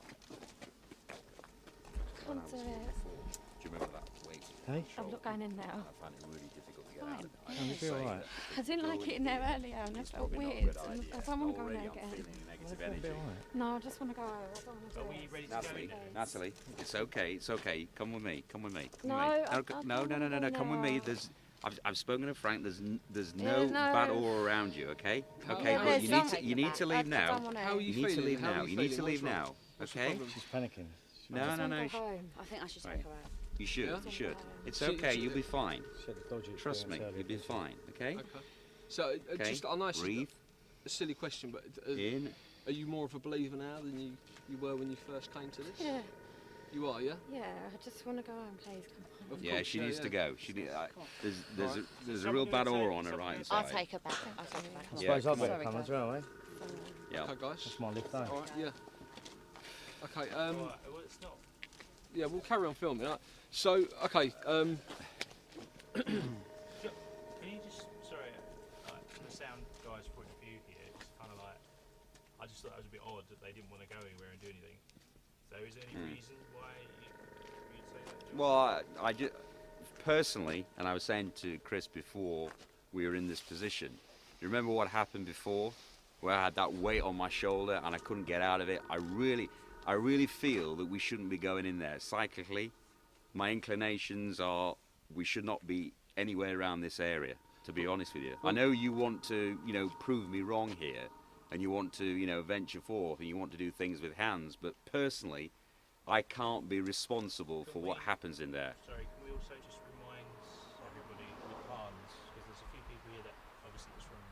Can't do it. Do you remember that weight? Hey? I'm not going in now. I found it really difficult to get out. Fine. I Can you feel alright? I didn't like it in there earlier and I It's felt probably not a weird. good And idea. I don't want to go in Already there I'm again. feeling negative Well, energy. alright. No, I just want to go. I don't want to Are do we it. ready to go Natalie, in? Natalie, it's okay, it's okay. Come with me, come with me. Come No, with me. I No, don't no, wanna no, go come with me. now. I've spoken to Frank. There's no There's bad no- aura around you. Okay, okay. Yeah, But there's you need to something you need to about- leave I now. don't wanna- How are you You need to feeling? leave How are now. you You need to feeling? leave What's wrong? now. What's the Okay. problem? She's panicking. No, I no, just no. want to go home. I think I should Right. take her out. You should. Yeah? You should. It's She- okay. she- You'll be fine. She had a dodgy Trust me. experience earlier, You'll be didn't she? fine. Okay. Okay. So Okay. just I know it's Breathe a silly question, but in. are you more of a believer now than you were when you first came to this? Yeah, You are, yeah. yeah. I just want to go home, please. Come on. Of Yeah, course, she needs to go. She need, Right. there's a real bad aura on her right I'll side. take her back. I'll take her back. I Yeah, suppose I'd come better on. come as well, eh? Yeah. Okay, guys. That's my lift home. All right. Yeah. Okay. Alright, well, it's not. Yeah, we'll carry on filming. Right? So, okay. Can you just, sorry, like, from the sound guy's point of view here, it's kind of like, I just thought that was a bit odd that they didn't want to go anywhere and do anything. So is there any reason why you'd say that? John? Well, I just personally, and I was saying to Chris before we were in this position. You remember what happened before, where I had that weight on my shoulder and I couldn't get out of it? I really feel that we shouldn't be going in there. Psychically, my inclinations are we should not be anywhere around this area. To be honest with you, I know you want to, prove me wrong here, and you want to, venture forth, and you want to do things with hands. But personally, I can't be responsible for what happens in there. Sorry, can we also just remind everybody with Hans, because there's a few people here that obviously it's from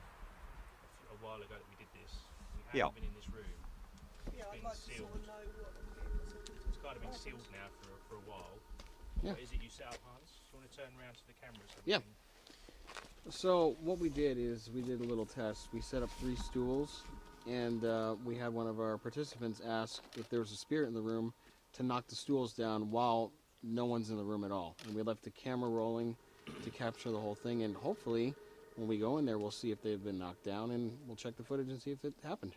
a while ago that we did this. We haven't been in this room. It's been sealed. It's kind of been sealed now for a while. Yeah. What is it you set up, Hans? Do you want to turn around to the camera? So we Yeah. can- So what we did is we did a little test. We set up 3 stools, and we had one of our participants ask if there was a spirit in the room to knock the stools down while no one's in the room at all. And we left the camera rolling to capture the whole thing, and hopefully when we go in there, we'll see if they've been knocked down, and we'll check the footage and see if it happened.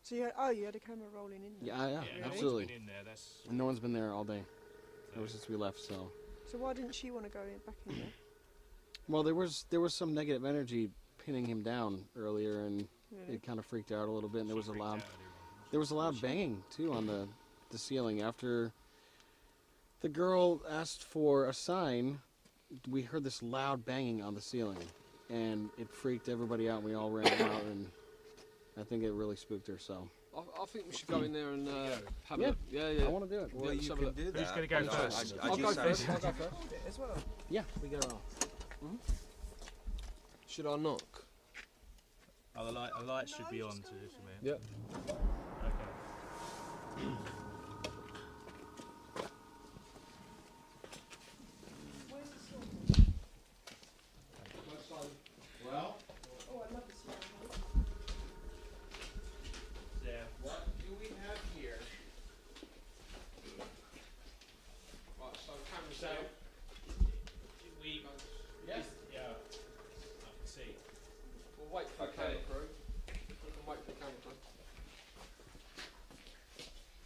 So you had a camera rolling in there? Yeah, Yeah, absolutely. no one's been in there, that's... And no one's been there all day, ever since we left. So. So why didn't she want to go back in there? Well, there was some negative energy pinning him down earlier, and Really? it kind of freaked her out a little bit. And there was a loud banging too on the ceiling after the girl asked for a sign. We heard this loud banging on the ceiling, and it freaked everybody out. We all ran out, and I think it really spooked her. So I think we should go in there and have Yeah. a look. Yeah. I want to do it. Well, let's you have a can look. do that. Who's going to go but first? I'll go first. I'll go first. As well. Yeah, we got it all. Should I knock? Oh, the light should be on too, for me. Yeah. Okay. Well, Oh, I love this one. Yeah. what do we have here? Right, so camera's So, down. we... Yes. Yeah, I can see. We'll wait for the Okay. camera crew. We can wait for the camera crew.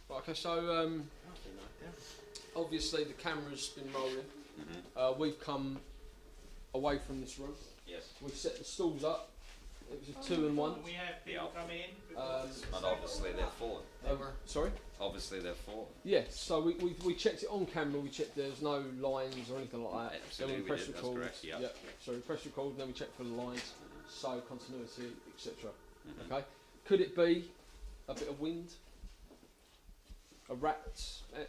Right, okay, so obviously the camera's been rolling. We've come away from this room. Yes. We've set the stools up. It was a 2 and 1. Can we have people come in? And obviously they're full. Sorry? Obviously they're full. Yes, so we checked it on camera, we checked there's no lines or anything like that. Absolutely, Then we press did, that's record. correct, yeah. So we press record and then we check for the lines, so continuity, etc. Okay. Could it be a bit of wind? A rat?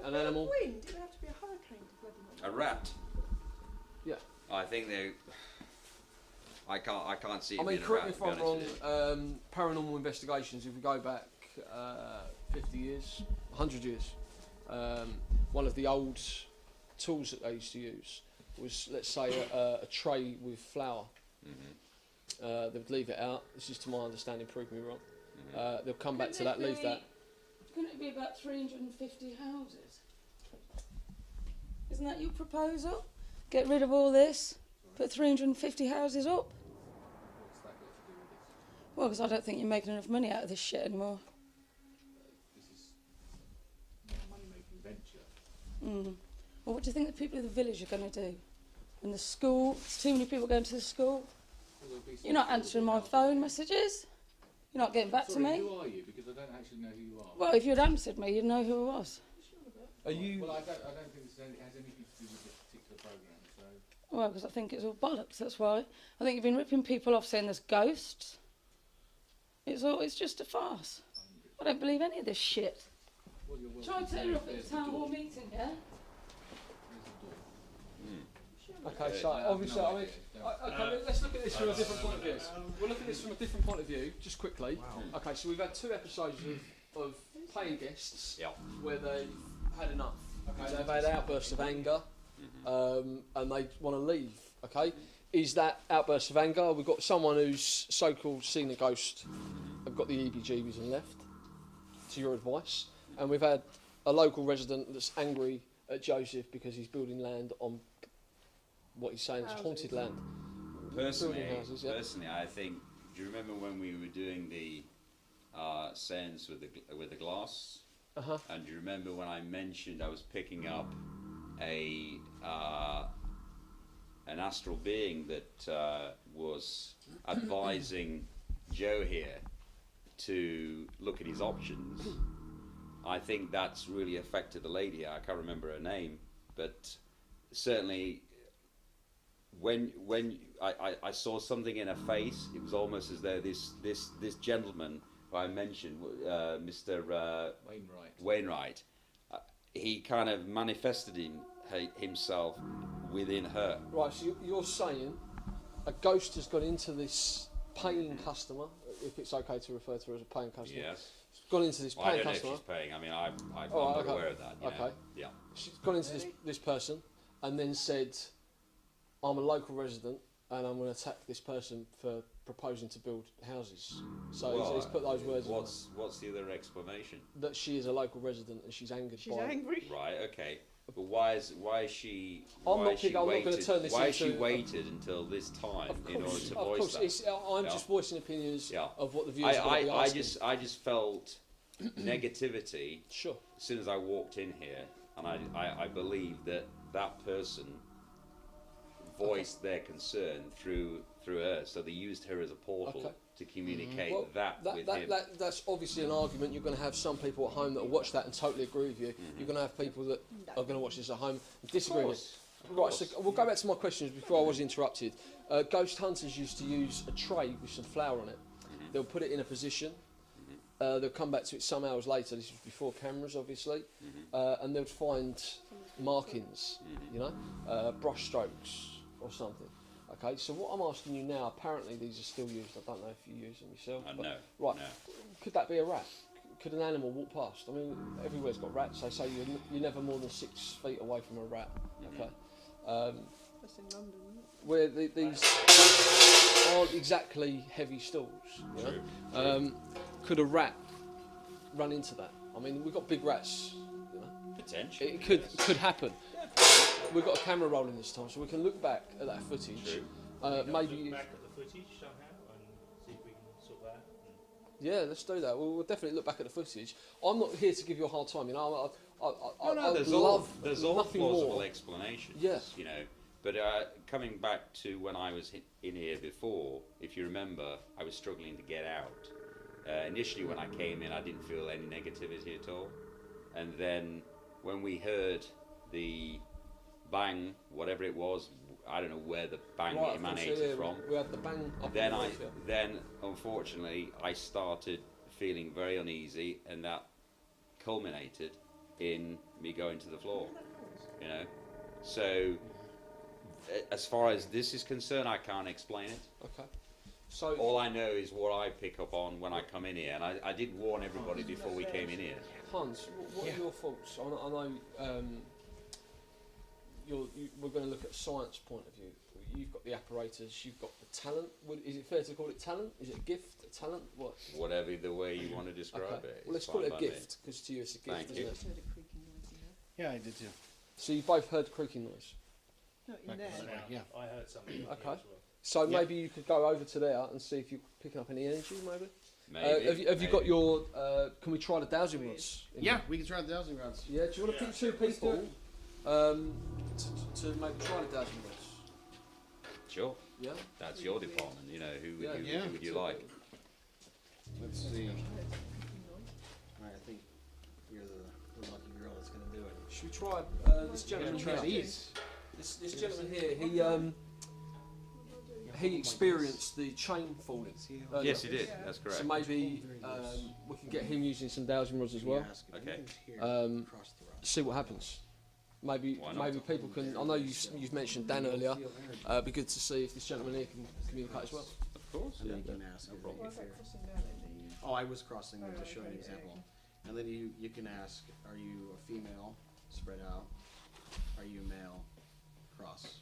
An animal? Wind? Did it have to be a hurricane to bloody A rat. Yeah. I think they. I can't see it I mean, being a correct rat. me if to be I'm honest wrong, with you. paranormal investigations, if we go back 50 years, 100 years, one of the old tools that they used to use was, let's say, a tray with flour. Mhm. They would leave it out. This is to my understanding, prove me wrong. Mhm. They'll come back to that, leave that. Couldn't it be about 350 houses? Isn't that your proposal? Get rid of all this, put 350 houses up? What's that got to do with this? Well, because I don't think you're making enough money out of this shit anymore. This is not a money-making venture. Well, what do you think the people of the village are going to do? And the school, there's too many people going to the school. Well, there'll be some You're not sort of answering my announcement. phone messages. You're not getting back Sorry, to me. who are you? Because I don't actually know who you are. Well, if you'd answered me, you'd know who I was. Are you? Well, I don't think this has anything to do with this particular programme, so... Well, because I think it's all bollocks, that's why. I think you've been ripping people off saying there's ghosts. It's just a farce. I don't believe any of this shit. Well, you're Try welcome to turning know up at there's the the town hall door. meeting, yeah? There's the door. Okay, so I have obviously, no I mean, idea. Don't- okay, let's look at this from a different point of view. We'll look at this from a different point of view, just quickly. Okay, so we've had 2 episodes of paying guests Yeah. where they've had enough. Okay, they've had outbursts of anger, and they want to leave. Okay, is that outburst of anger? We've got someone who's so-called seen a ghost, have got the EBGBs and left. To your advice, and we've had a local resident that's angry at Joseph because he's building land on what he's saying is haunted land. Personally, Building houses, yeah. personally, I think. Do you remember when we were doing the seance with the glass? Uh-huh. And do you remember when I mentioned I was picking up an astral being that was advising Joe here to look at his options? I think that's really affected the lady. I can't remember her name, but certainly when I saw something in her face, it was almost as though this gentleman who I mentioned, Mr. Wainwright, he kind of manifested himself within her. Right, so you're saying a ghost has gone into this paying customer, if it's okay to refer to her as a paying customer. Yes. It's gone into this Well, I paying don't know if customer. she's paying. I mean, I'm Oh, not okay. aware of that. You know. Okay. Yeah. She's gone into this person and then said, I'm a local resident and I'm going to attack this person for proposing to build houses. So he's put those words in What's the other explanation? that she is a local resident and she's angered She's by angry. Right. Okay. But why is she? I'm why not is she picking- I'm not gonna waited- turn this Why has she into- waited until this time Of in order course, to of voice course. that? I'm Yeah. just voicing opinions Yeah. of what the viewers are going to be I asking. I just felt negativity Sure. as soon as I walked in here, and I believe that person voiced their concern through her, so they used her as a portal Okay. to communicate Well, with him. that's obviously an argument. You're going to have some people at home that will watch that and totally agree with you. You're going to have people that are going to watch this at home and disagree with you. Right, so we'll go back to my questions before I was interrupted. Ghost hunters used to use a tray with some flour on it. They'll put it in a position. They'll come back to it some hours later. This was before cameras, obviously, and they'd find markings, you know, brush strokes or something. Okay, so what I'm asking you now, apparently these are still used. I don't know if you use them yourself. but- No. Right. No. Could that be a rat? Could an animal walk past? I mean, everywhere's got rats. They say you're never more than 6 feet away from a rat. Okay. That's in London, isn't it? Where these aren't exactly heavy stools. You know? True. Could a rat run into that? I mean, we've got big rats. You know? Potentially. It could happen. We've got a camera rolling this time, so we can look back at that footage. True. Maybe. Look back at the footage somehow and see if we can sort that. Yeah, let's do that. We'll definitely look back at the footage. I'm not here to give you a hard time. You know, I there's love there's all nothing plausible more. explanations. Yeah. You know, but coming back to when I was in here before, if you remember, I was struggling to get out. Initially, when I came in, I didn't feel any negativity at all, and then when we heard the bang, whatever it was, I don't know where the bang Right, emanated from. We had the bang. Up Then in the I, roof, yeah. then unfortunately, I started feeling very uneasy, and that culminated in me going to the floor. You know, so as far as this is concerned, I can't explain it. Okay. So All I know is what I pick up on when I come in here, and I did warn everybody before we came in here. Hans, what are your thoughts? I know we're going to look at science point of view. You've got the apparatus, you've got the talent. Is it fair to call it talent? Is it a gift, a talent? What? Whatever the way you want to describe Okay. it. Well, let's it's call it fine a by me. gift, because to you it's a gift, Thank isn't you. it? Heard a creaking noise in there. Yeah, I did too. So you both heard the creaking noise. Not in there. Yeah. I heard something. in here Okay. as well. So Yeah. maybe you could go over to there and see if you're picking up any energy, maybe? Maybe. Have you got maybe. your, can we try the dowsing rods? Yeah, we can try the dowsing rods. Yeah, do you want to pick two people to maybe try the dowsing rods? Sure. Yeah? That's your department. You know, who would Yeah. who would you like? Let's see. Alright, I think you're the lucky girl that's going to do it. Should we try this gentleman Try here? these. This gentleman here, he experienced the chain falling. earlier. Yes, he did. That's correct. So maybe we can get him using some dowsing rods as well. Okay. See what happens. Maybe Why not? maybe people can. I know you've mentioned Dan earlier. It'd be good to see if this gentleman here can communicate as well. Of course. And Yeah. then you can ask. No problem. Why is that crossing down then? Oh, I was crossing them to show an Okay, example. And then you can ask, are you a female, spread out? Are you a male, cross?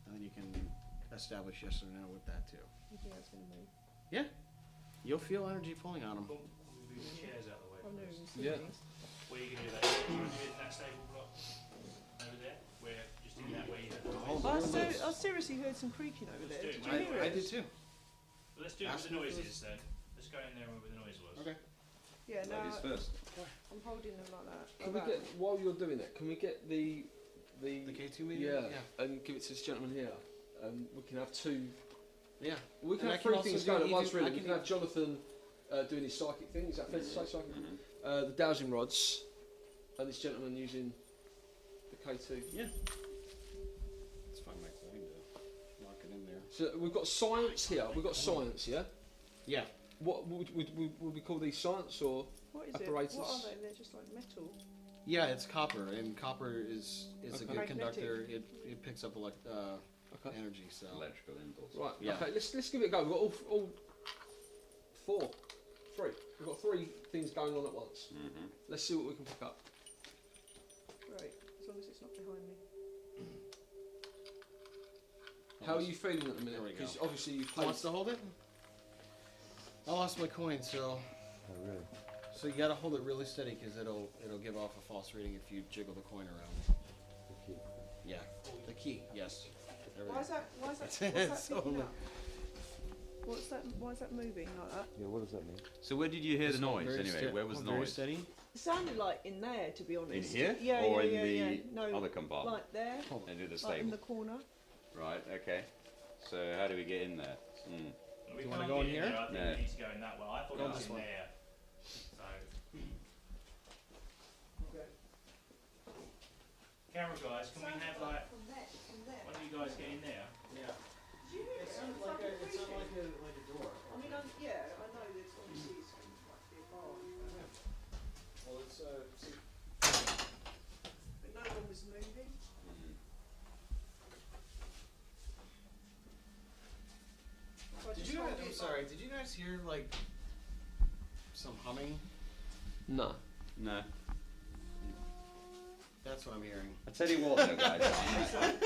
And then you can establish yes or no with that too. You think that's going to move? Yeah. You'll feel energy pulling on them. Cool. We'll move the chairs out of the way. Oh no, first. it's Yeah. Where are you going to do that? Do you want to do it in that stable block over there? Where just in that way you had the noise? I seriously heard some creaking over there. Let's Did do you it. hear I it? did too. Well, let's do it with the noises then. Let's go in there where the noise was. Okay. Yeah, no, Ladies first. I'm holding them like that. Can we like get that. while you're doing that? Can we get the The K2 meter? yeah, and give it to this gentleman here? We can have two. Yeah. We can And I have can three also things do going at even- once. Really, I we can can have Jonathan doing his psychic thing. Is that fair to say? Psychic. Mhm. The dowsing rods, and this gentleman using the K2. Yeah. Let's find my coin to lock it in there. So we've got science here. We've got science, yeah. Yeah. What would we call these science or? What is apparatus. it? What are they? They're just like metal. Yeah, it's copper, and copper is a Okay. good Magnetic. conductor. It picks up Okay. energy. So Electrical impulse. Right. Yeah. Okay. Let's give it a go. We've got all three. We've got three things going on at once. Mm-hmm. Let's see what we can pick up. Right. As long as it's not behind me. How are you feeling at the minute? There we go. Because obviously you've Who played. wants to hold it? I lost my coin, so. Oh really? So you gotta hold it really steady because it'll give off a false reading if you jiggle the coin around. key. Yes. There we Why is go. that? What's that So picking look. up? What's that? Why is that moving like that? Yeah, what does that mean? So where did you hear the noise Very anyway? steady. Where was the Very noise? steady. It sounded like in there, to be honest. In here? Yeah, or yeah, in yeah, the yeah. No, other compartment? like there, Into the like stable. in the corner. Right, okay. So how do we get in there? Hmm. We you wanna can't go in get here? there. I think No. we need to go in that way. I thought Go it was this in one. there. So, Okay. camera guys, can we have like From there. one of you guys get in there? Yeah. Did you hear It it? sounded like a, like a door. I mean, yeah, I know there's obviously it's going to be a bar. Well, it's see, But no one was moving. So I did just you hold guys? I'm it sorry. Did you guys hear like some humming? No. No. That's what I'm hearing. I tell you what, though, guys,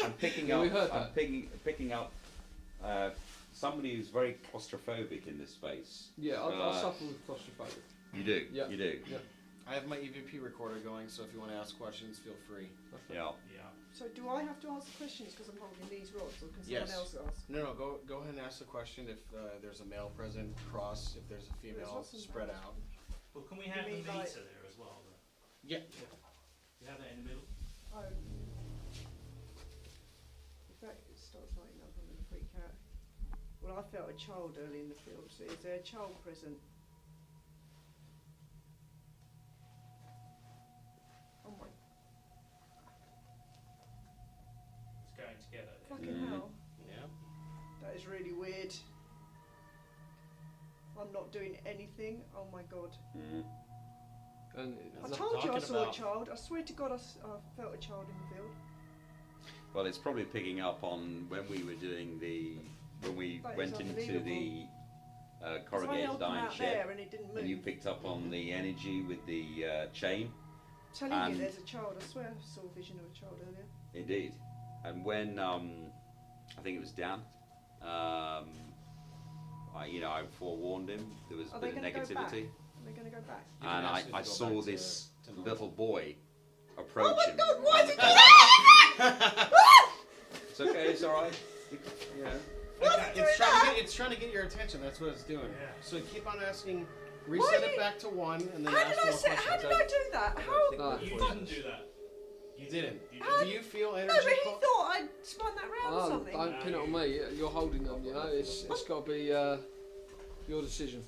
I'm picking Yeah, up. we heard I'm that. picking up somebody who's very claustrophobic in this space. Yeah, I suffer with claustrophobia. You do. Yeah. You do. Yeah. I have my EVP recorder going, so if you want to ask questions, feel free. Yeah. Yeah. So do I have to ask questions because I'm holding these rods, or can someone Yes. else ask? No, go ahead and ask the question. If there's a male present, cross. If there's a female, lots of spread males. out. Well, can we have the mean meter like- there as well? Then? Yeah. You have that in the middle? Oh. If that starts lighting up, I'm going to freak out. Well, I felt a child early in the field, so is there a child present? Oh my It's going together. Then. fucking Mhm. hell. Yeah. That is really weird. I'm not doing anything. Oh my god. Mm. And I That's told what you I'm I talking saw a about. child. I swear to God, I felt a child in the field. Well, it's probably picking up on when we were doing when we That is went into the unbelievable. 'Cause I corrugated held them iron out shed, there and it didn't move. and you picked up on the energy with the chain. Telling and- you, there's a child. I swear I saw a vision of a child earlier. Indeed. And when I think it was Dan, I forewarned him. There was a Are they bit of going to go back? negativity, Are they going to go back? You and can ask them I to go saw back this to normal. little boy approach Oh my him. God! Why is it doing that? It's okay. It's all right. You know. It's trying to get your attention. That's what it's doing. Yeah. So keep on asking. Reset it back to 1, and then How ask did I more say? questions. How did I do that? How? No. You didn't do that. You didn't. You How- Do you feel energy? No, but he pull- thought I'd spun that round or something. Don't pin it on me. You're holding them. You know, it's got to be your decision.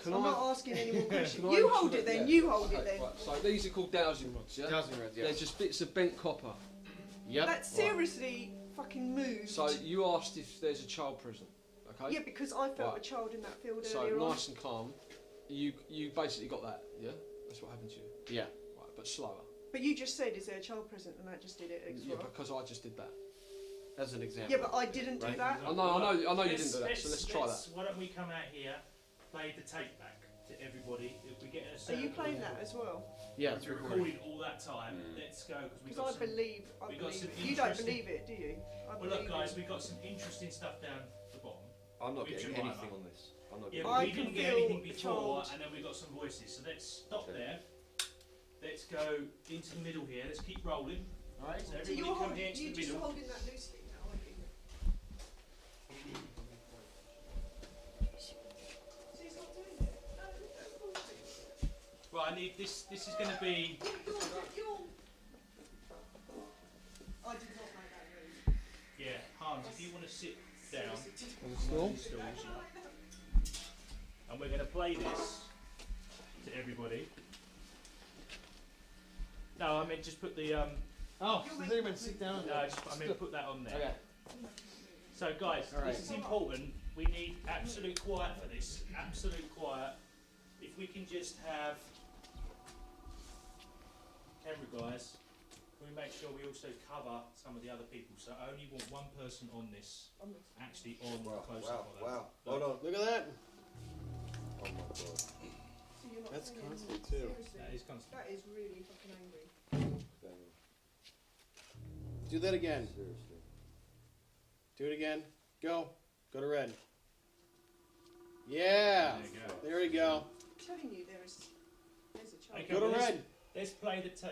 Can I'm I? not asking any more questions. Can I You hold answer it that? then. Yeah. You hold it Okay, then. right, so these are called dowsing rods, yeah? Dowsing rods, They're yes. just bits of bent copper. Yep. That seriously fucking moved. So you asked if there's a child present, okay? Yeah, because I felt Right. a child in that field So earlier on. nice and calm. You basically got that, yeah? That's what happened to you. Yeah. Right, but slower. But you just said, is there a child present? And that just did it extra. Yeah, because I just did that. As an example. Yeah, but I didn't do Right. that. I know you didn't do that. So let's try that. Why don't we come out here, play the tape back to everybody? If we get in a Are circle. you playing that as well? Yeah, it's We're recording. recording all that time. Let's go because we Because got I some. believe. I we got believe some it. You don't interesting- believe it, do you? I Well, look, believe guys, it. we've got some interesting stuff down the bottom. I'm not With getting Jemima. anything on this. I'm not Yeah, getting but I we can didn't get feel anything the before, child. and then we got some voices. So let's stop Okay. there. Let's go into the middle here. Let's keep rolling. All right. So So everybody you're come holding, here into you're the just middle. holding that loosely now, aren't you? So he's not doing it. No, of course he is. Right, I need this. This is going to be. You're. I did not make that move. Yeah, Hans, if you want to sit down. Still? And we're going to play this to everybody. No, I mean just put the Oh, so they're going to sit down. I mean put that on there. Okay. So guys, All right. this is important. We need absolute quiet for this. Absolute quiet. If we can just have camera guys, can we make sure we also cover some of the other people? So I only want one person on this, actually on the close-up. of that. Wow. Hold on. Look at that. Oh my god. So you're not That's playing constant anymore. too. Seriously. That is constant. That is really fucking angry. Do that again. Seriously. Do it again. Go. Go to red. Yeah. There you go. There we go. I'm telling you, there's a child. Okay, Go to well, red. Let's play the tape.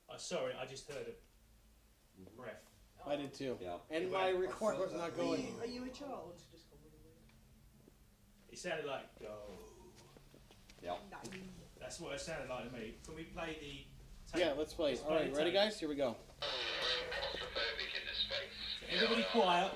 Oh, sorry, I just heard a breath. I did too. Yeah. And my record was not going. Are you a child? It sounded like go. Yeah. That's what it sounded like to me. Can we play the tape? Yeah, let's play. All right, the ready, tape. guys? Here we go. Everybody quiet.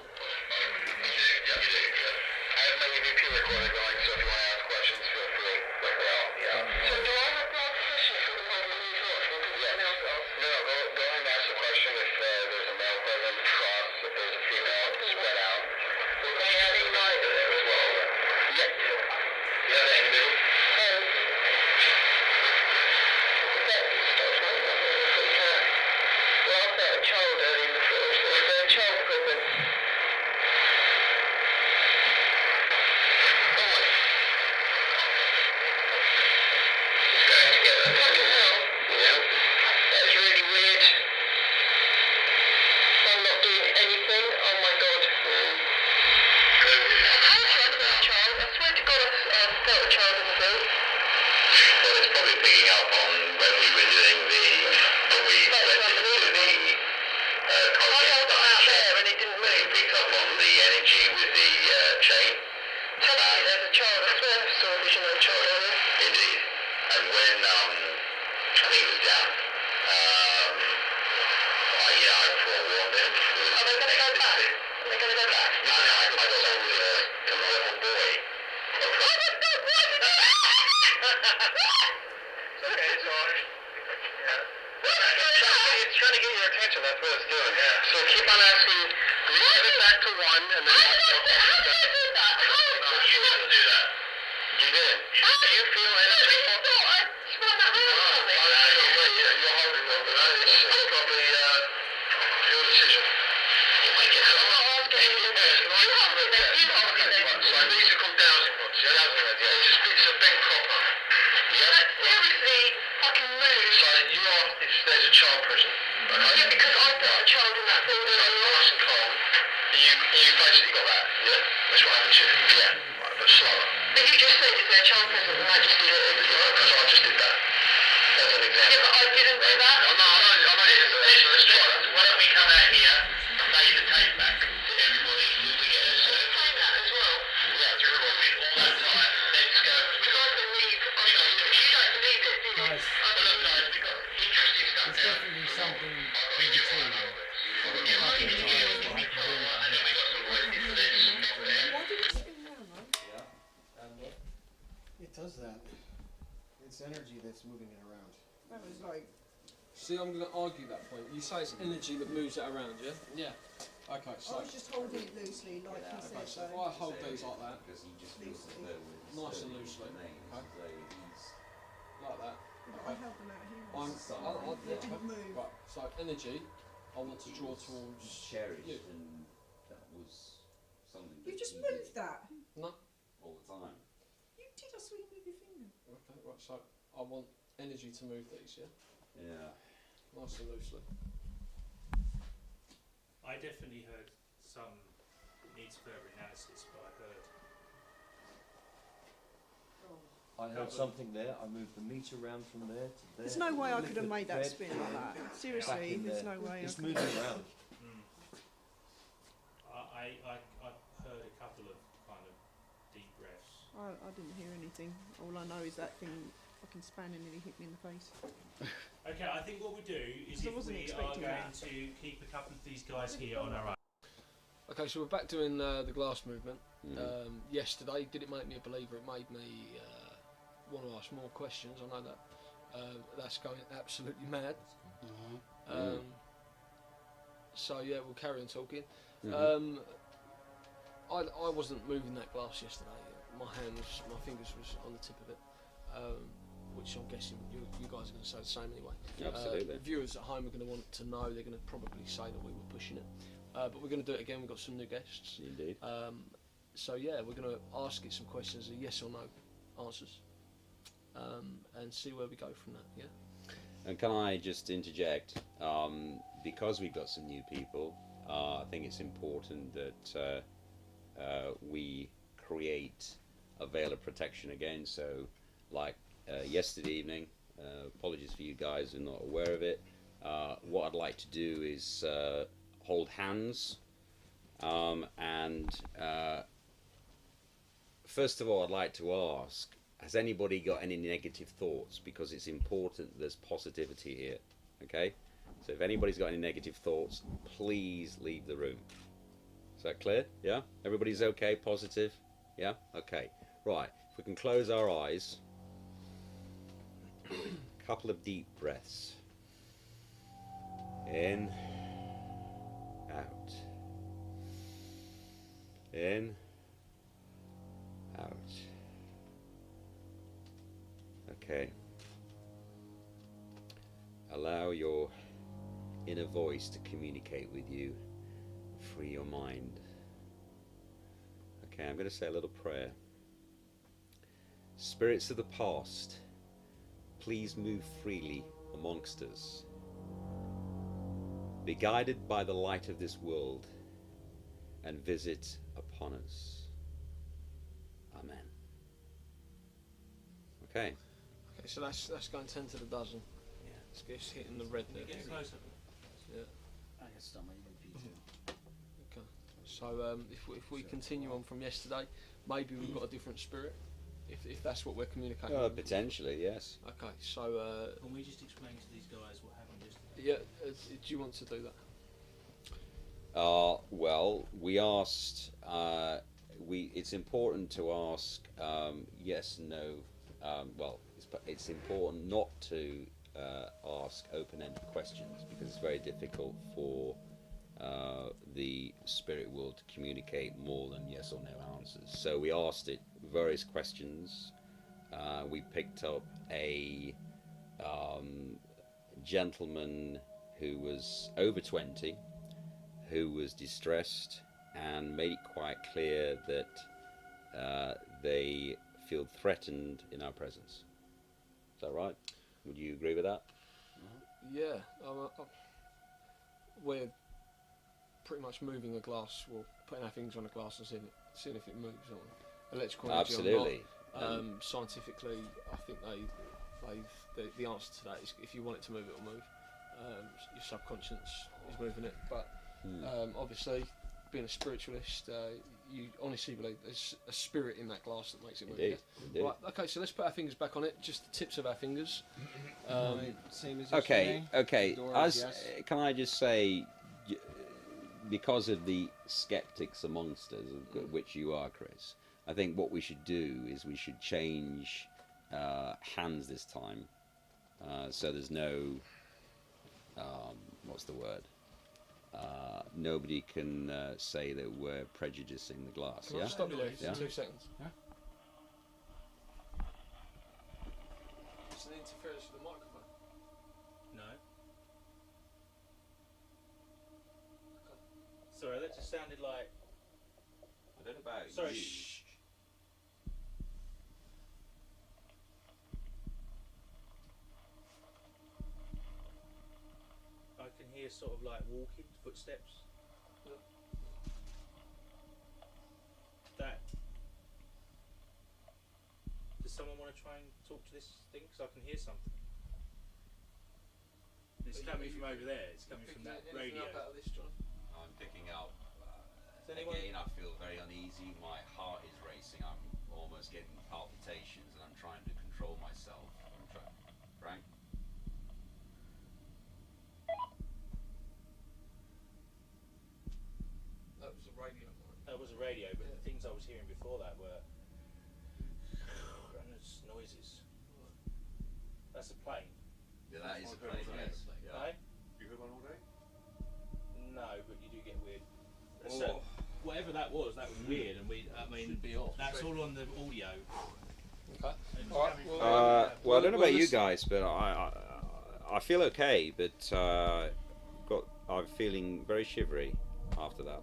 It does that. It's energy that's moving it around. That was like. See, I'm going to argue that point. You say it's energy that moves it around, yeah? Yeah. Okay, so. I was just holding it loosely, like you said. Okay, so if I hold these like that, Loosely. nice and loosely, okay? Like that. I held them out here. It didn't move. Right, so energy, I want to draw towards cherished, you. and that was something. You just moved that. No? All the time. You did. I saw you move your finger. Okay, right, so I want energy to move these, yeah? Yeah. Nice and loosely. I definitely heard some needs further analysis, but I heard. I heard something there. I moved the meter around from there to there. There's no way I could have Liquid made that bed spin like that. back Seriously, in there's there. no way. It's I could moving around. I heard a couple of kind of deep breaths. I didn't hear anything. All I know is that thing fucking span and nearly hit me in the face. Okay, I think what we do is I if wasn't we are expecting going that. to keep a couple of these guys here on our own. Okay, so we're back doing the glass movement. Yesterday, did it make me a believer? It made me want to ask more questions. I know that that's going absolutely mad. So yeah, we'll carry on talking. I wasn't moving that glass yesterday. My fingers was on the tip of it, which I'm guessing you guys are going to say the same anyway. Absolutely. Viewers at home are going to want to know. They're going to probably say that we were pushing it, but we're going to do it again. We've got some new guests. Indeed. So yeah, we're going to ask it some questions, yes or no answers, and see where we go from that. Yeah. And can I just interject? Because we've got some new people, I think it's important that we create a veil of protection again. So, like yesterday evening, apologies for you guys who are not aware of it. What I'd like to do is hold hands, and first of all, I'd like to ask, has anybody got any negative thoughts? Because it's important there's positivity here, okay? So if anybody's got any negative thoughts, please leave the room. Is that clear? Yeah? Everybody's okay, positive? Yeah? Okay. Right, if we can close our eyes. Couple of deep breaths. In, out. In, out. Okay. Allow your inner voice to communicate with you. Free your mind. Okay, I'm going to say a little prayer. Spirits of the past, please move freely amongst us. Be guided by the light of this world and visit upon us. Amen. Okay. Okay, so that's going 10 to the dozen. Yeah. It's hitting the red there. Get closer. Yeah. Okay. So if we continue on from yesterday, maybe we've got a different spirit. If that's what we're communicating. Potentially, yes. Okay. So. Can we just explain to these guys what happened yesterday? Yeah. Do you want to do that? Well, we asked. It's important to ask yes, no. Well, it's important not to ask open-ended questions because it's very difficult for the spirit world to communicate more than yes or no answers. So we asked it various questions. We picked up a gentleman who was over 20, who was distressed, and made it quite clear that they feel threatened in our presence. Is that right? Would you agree with that? Yeah. We're pretty much moving a glass, well, putting our fingers on a glass and seeing if it moves on electrical energy Absolutely. or not. Scientifically, I think the answer to that is if you want it to move, it will move. Your subconscious is moving it, but obviously, being a spiritualist, you honestly believe there's a spirit in that glass that makes it move. Indeed. Yeah? Indeed. Right, okay, so let's put our fingers back on it, just the tips of our fingers. Same as Okay, yesterday. okay. Doors, yes. Can I just say, because of the skeptics amongst us, of which you are, Chris, I think what we should do is we should change hands this time, so there's no, what's the word? Nobody can say that we're prejudicing the glass. Can I Yeah. just stop you there for Yeah. 2 seconds? Yeah. It's an interference with the microphone. No. Sorry, that just sounded like. I don't know about Sorry. you. Shh. I can hear sort of like walking footsteps. That. Does someone want to try and talk to this thing? Because I can hear something. It's coming from over there. It's coming from that radio. Up out of this, John? I'm picking up. anyone- Again, I feel very uneasy. My heart is racing. I'm almost getting palpitations, and I'm trying to control myself. Frank? That was a radio. That was a radio, but the things I was hearing before that were noises. That's a plane. Yeah, that is a plane. Yes. Right? You heard one all day? No, but you do get weird. Oh. So, whatever that was weird, and that's all on the audio. Okay. And All right, coming well, from- Well, I don't know about you listen- guys, but I feel okay, but I'm feeling very shivery after that.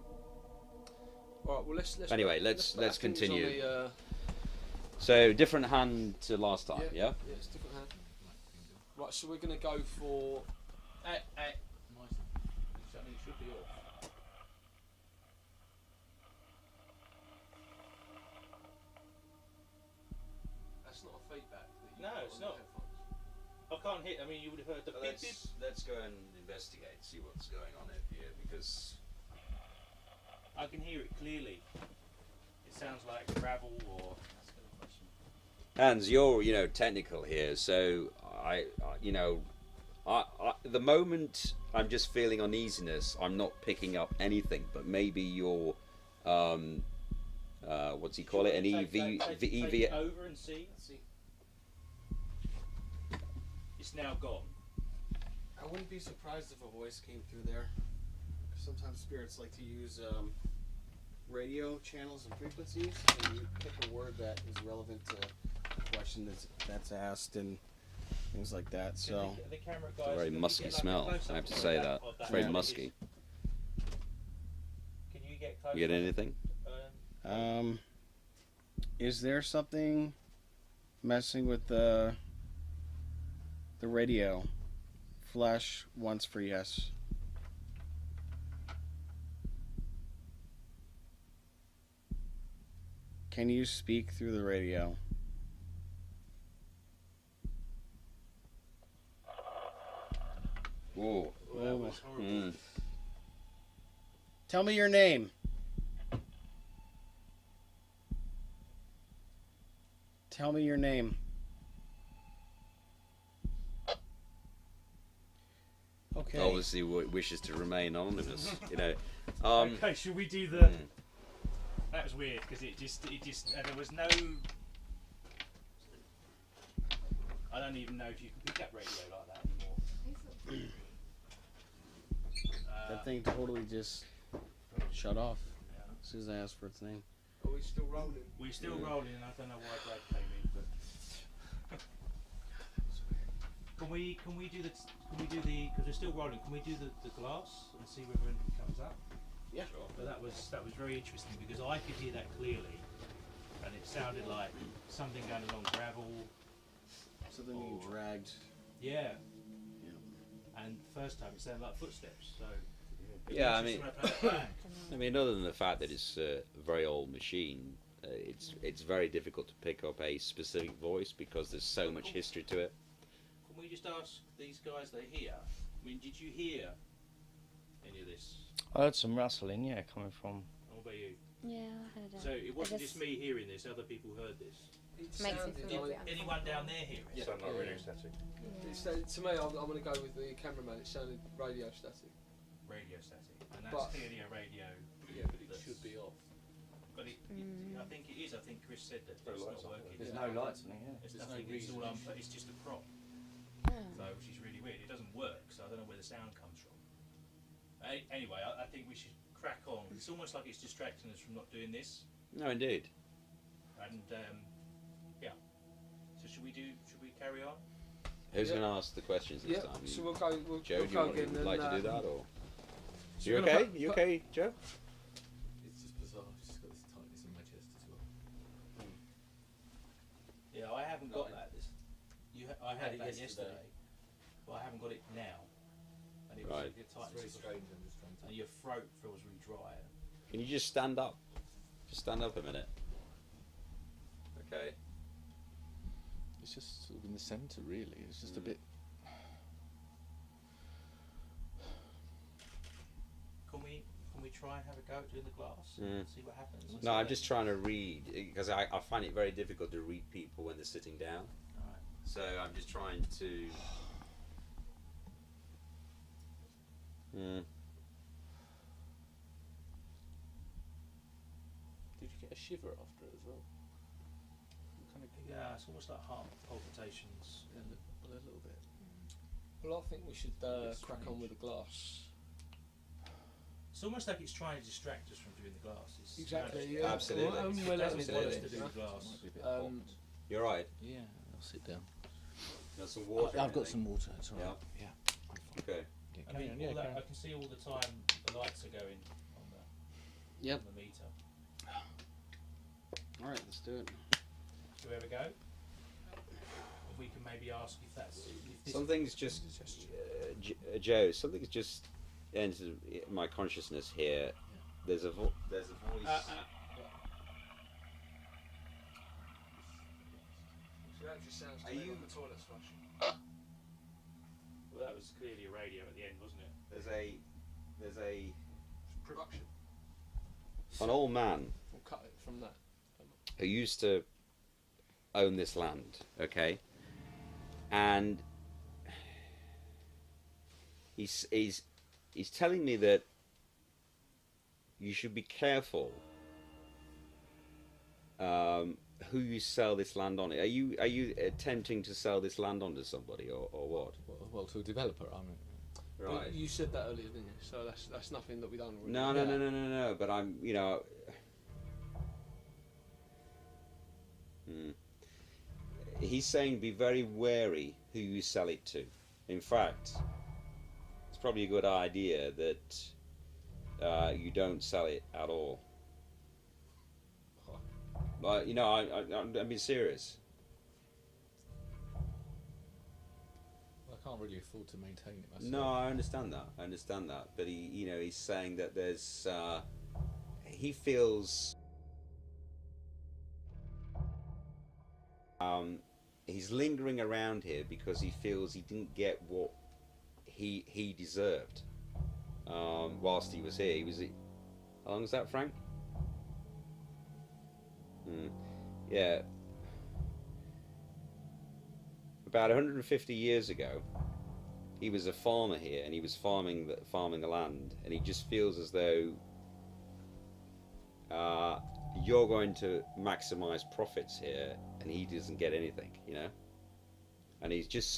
All right. Well, let's Anyway, put- let's put our fingers on continue. the, So different hand to last time, yeah? Yeah, it's different hand. Right. So we're gonna go for. It should be off. That's not a feedback. That you No, got it's on the not. headphones. I can't hear. I mean, you would have heard the beep beep. Let's go and investigate, see what's going on here, because I can hear it clearly. It sounds like gravel or. Hans, you're technical here, so the moment I'm just feeling uneasiness, I'm not picking up anything, but maybe your what's he call it, an Take it over and see. It's now gone. I wouldn't be surprised if a voice came through there. Sometimes spirits like to use radio channels and frequencies, and you pick a word that is relevant to the question that's asked and things like that. So The camera It's a guys, very can we musky get, like, a smell, close-up I have to of say that- that. of It's very that? musky. Can you get close? You get anything? is there something messing with the radio? Flash once for yes. Can you speak through the radio? Ooh. That was horrible. Mm. Tell me your name. Tell me your name. Okay. Obviously wishes to remain anonymous, Okay, should we do the? That was weird because it just there was no. I don't even know if you can pick up radio like that anymore. That thing totally just shut off as soon as I asked for its name. Are we still rolling? We're still rolling, and I don't know why Brad came in, but can we do the because we're still rolling. Can we do the glass and see whether anything comes up? Yeah. Sure. But that was very interesting because I could hear that clearly, and it sounded like something going along gravel. Something being dragged. Yeah. And the first time it sounded like footsteps. So. Yeah, I mean, other than the fact that it's a very old machine, it's very difficult to pick up a specific voice because there's so much history to it. Can we just ask these guys that are here? I mean, did you hear any of this? I heard some rustling, yeah, coming from. What about you? Yeah, I heard it. So it wasn't just me hearing this; other people heard this. Makes it feel Did anyone down there hear it? Yeah. Sounded like radio static. To me, I'm going to go with the cameraman. It sounded radio static. Radio static, and that's But- clearly a radio. Yeah, but it should be off. But I think it is. I think Chris said that it's not working. There's no lights in it, yeah. It's There's no nothing. It's reason all it should. it's just a prop. So, which is really weird. It doesn't work, so I don't know where the sound comes from. Anyway, I think we should crack on. It's almost like it's distracting us from not doing this. No, indeed. And yeah. So should we carry on? Who's going to ask the questions this time? So we'll go. Joe, do you again. would like to do that, or? So You we're gonna okay? You okay, Joe? It's just bizarre. I've just got this tightness in my chest as well. Yeah, I haven't got that. I had it yesterday, but I haven't got it now. And it was Right. like a tightness. It's very strange. I'm just trying to. And your throat feels really dry. Can you just stand up? Just stand up a minute. Okay. It's just sort of in the centre, really. It's just a bit. Can we try and have a go at doing the glass? Mm. And see what happens? No, I'm just trying to read because I find it very difficult to read people when they're sitting down. Alright. So I'm just trying to. Did you get a shiver after it as well? Yeah, it's almost like heart palpitations. A little bit. Well, I think we should crack on with the glass. It's almost like it's trying to distract us from doing the glass. It's Exactly. you know, Yeah. Absolutely. Well, It we'll doesn't let want it us do to it, do you the glass. Might be a bit You're right. Yeah, I'll sit down. Got some water. I've got some water. It's all right. Yeah. Yeah. Okay. Yeah, I carry mean, on, yeah, all that, carry on. I can see all the time the lights are going on the, Yep. on the meter. All right, let's do it. Do we ever go? We can maybe ask if that's if this Something's just Joe. Something's just entered my consciousness here. There's a voice. So that just sounds Are to me you- like the toilet's flushing. was clearly a radio at the end, wasn't it? There's a Production. an old man We'll cut it from that. who used to own this land, okay, and he's telling me that you should be careful who you sell this land on. Are you attempting to sell this land on to somebody or what? Well, to a developer, I mean. Right. But you said that earlier, didn't you? So that's nothing that we don't really. No. But I'm, you know. He's saying be very wary who you sell it to. In fact, it's probably a good idea that you don't sell it at all. But you know, I'm being serious. I can't really afford to maintain it myself. No, I understand that. But he's saying that there's, he feels, he's lingering around here because he feels he didn't get what he deserved, whilst he was here. How long was that, Frank? Yeah. About 150 years ago, he was a farmer here, and he was farming the land, and he just feels as though you're going to maximize profits here, and he doesn't get anything, you know. And he's just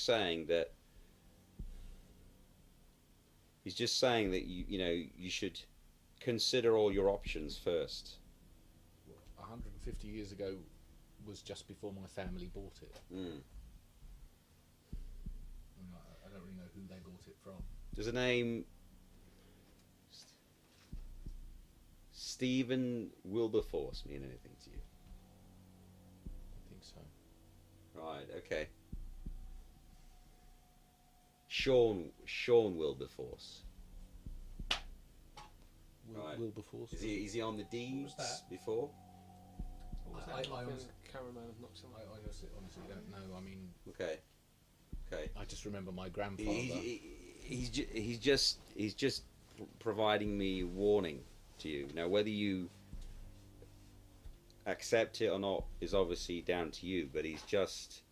saying that you should consider all your options first. 150 years ago was just before my family bought it. I don't really know who they bought it from. Does the name Stephen Wilberforce mean anything to you? I think so. Right, okay. Sean Wilberforce. Right. Wilberforce. Is he on the deeds before? I honestly don't know. I mean, okay. I just remember my grandfather. He's just providing me warning to you. Now, whether you accept it or not is obviously down to you. But he's just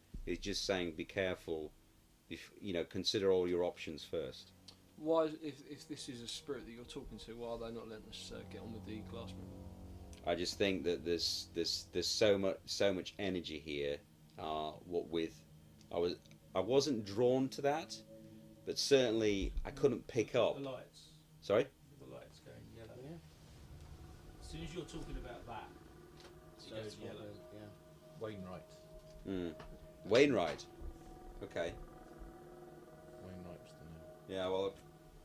saying, be careful. Consider all your options first. Why, if this is a spirit that you're talking to, why are they not letting us get on with the glass movement? I just think that there's so much energy here. I wasn't drawn to that, but certainly I couldn't pick up. The lights. Sorry? The lights going yellow. Yeah. As soon as you're talking about that, it goes yellow. Wainwright. Wainwright. Okay. Wainwright's the name. Yeah. Well,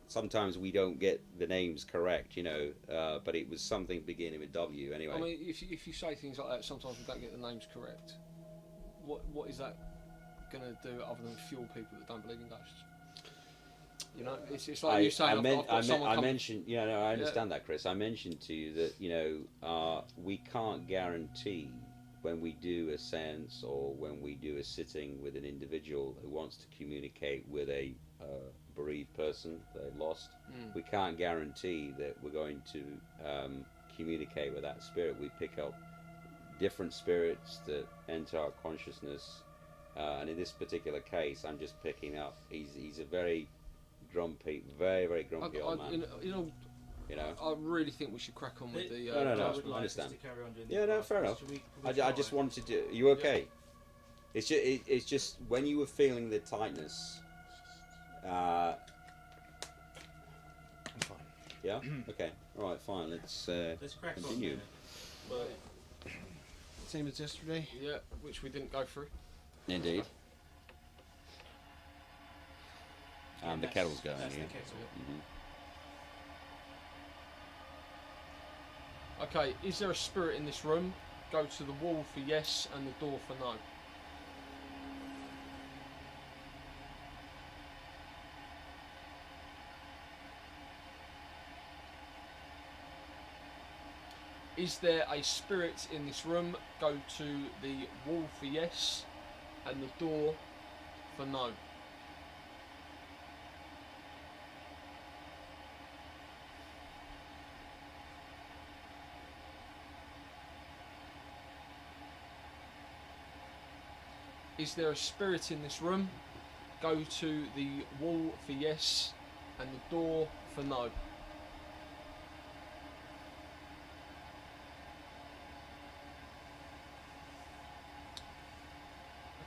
sometimes we don't get the names correct, but it was something beginning with W anyway. I mean, if you say things like that, sometimes we don't get the names correct. What is that going to do other than fuel people that don't believe in ghosts? It's like you saying. I mentioned. I understand that, Chris. I mentioned to you that we can't guarantee when we do a seance or when we do a sitting with an individual who wants to communicate with a bereaved person they lost. We can't guarantee that we're going to communicate with that spirit. We pick up different spirits that enter our consciousness, and in this particular case, I'm just picking up. He's a very grumpy, very very grumpy old man. I really think we should crack on with the. No, I understand. Fair enough. I just wanted to. Are you okay? Yeah. It's just when you were feeling the tightness. I'm fine. Yeah. Okay. All right. Fine. Let's crack continue. On, Same as yesterday. Yeah, which we didn't go through. Indeed. And the kettle's going. That's yeah. the kettle. Okay, is there a spirit in this room? Go to the wall for yes and the door for no. Is there a spirit in this room? Go to the wall for yes and the door for no. Is there a spirit in this room? Go to the wall for yes and the door for no.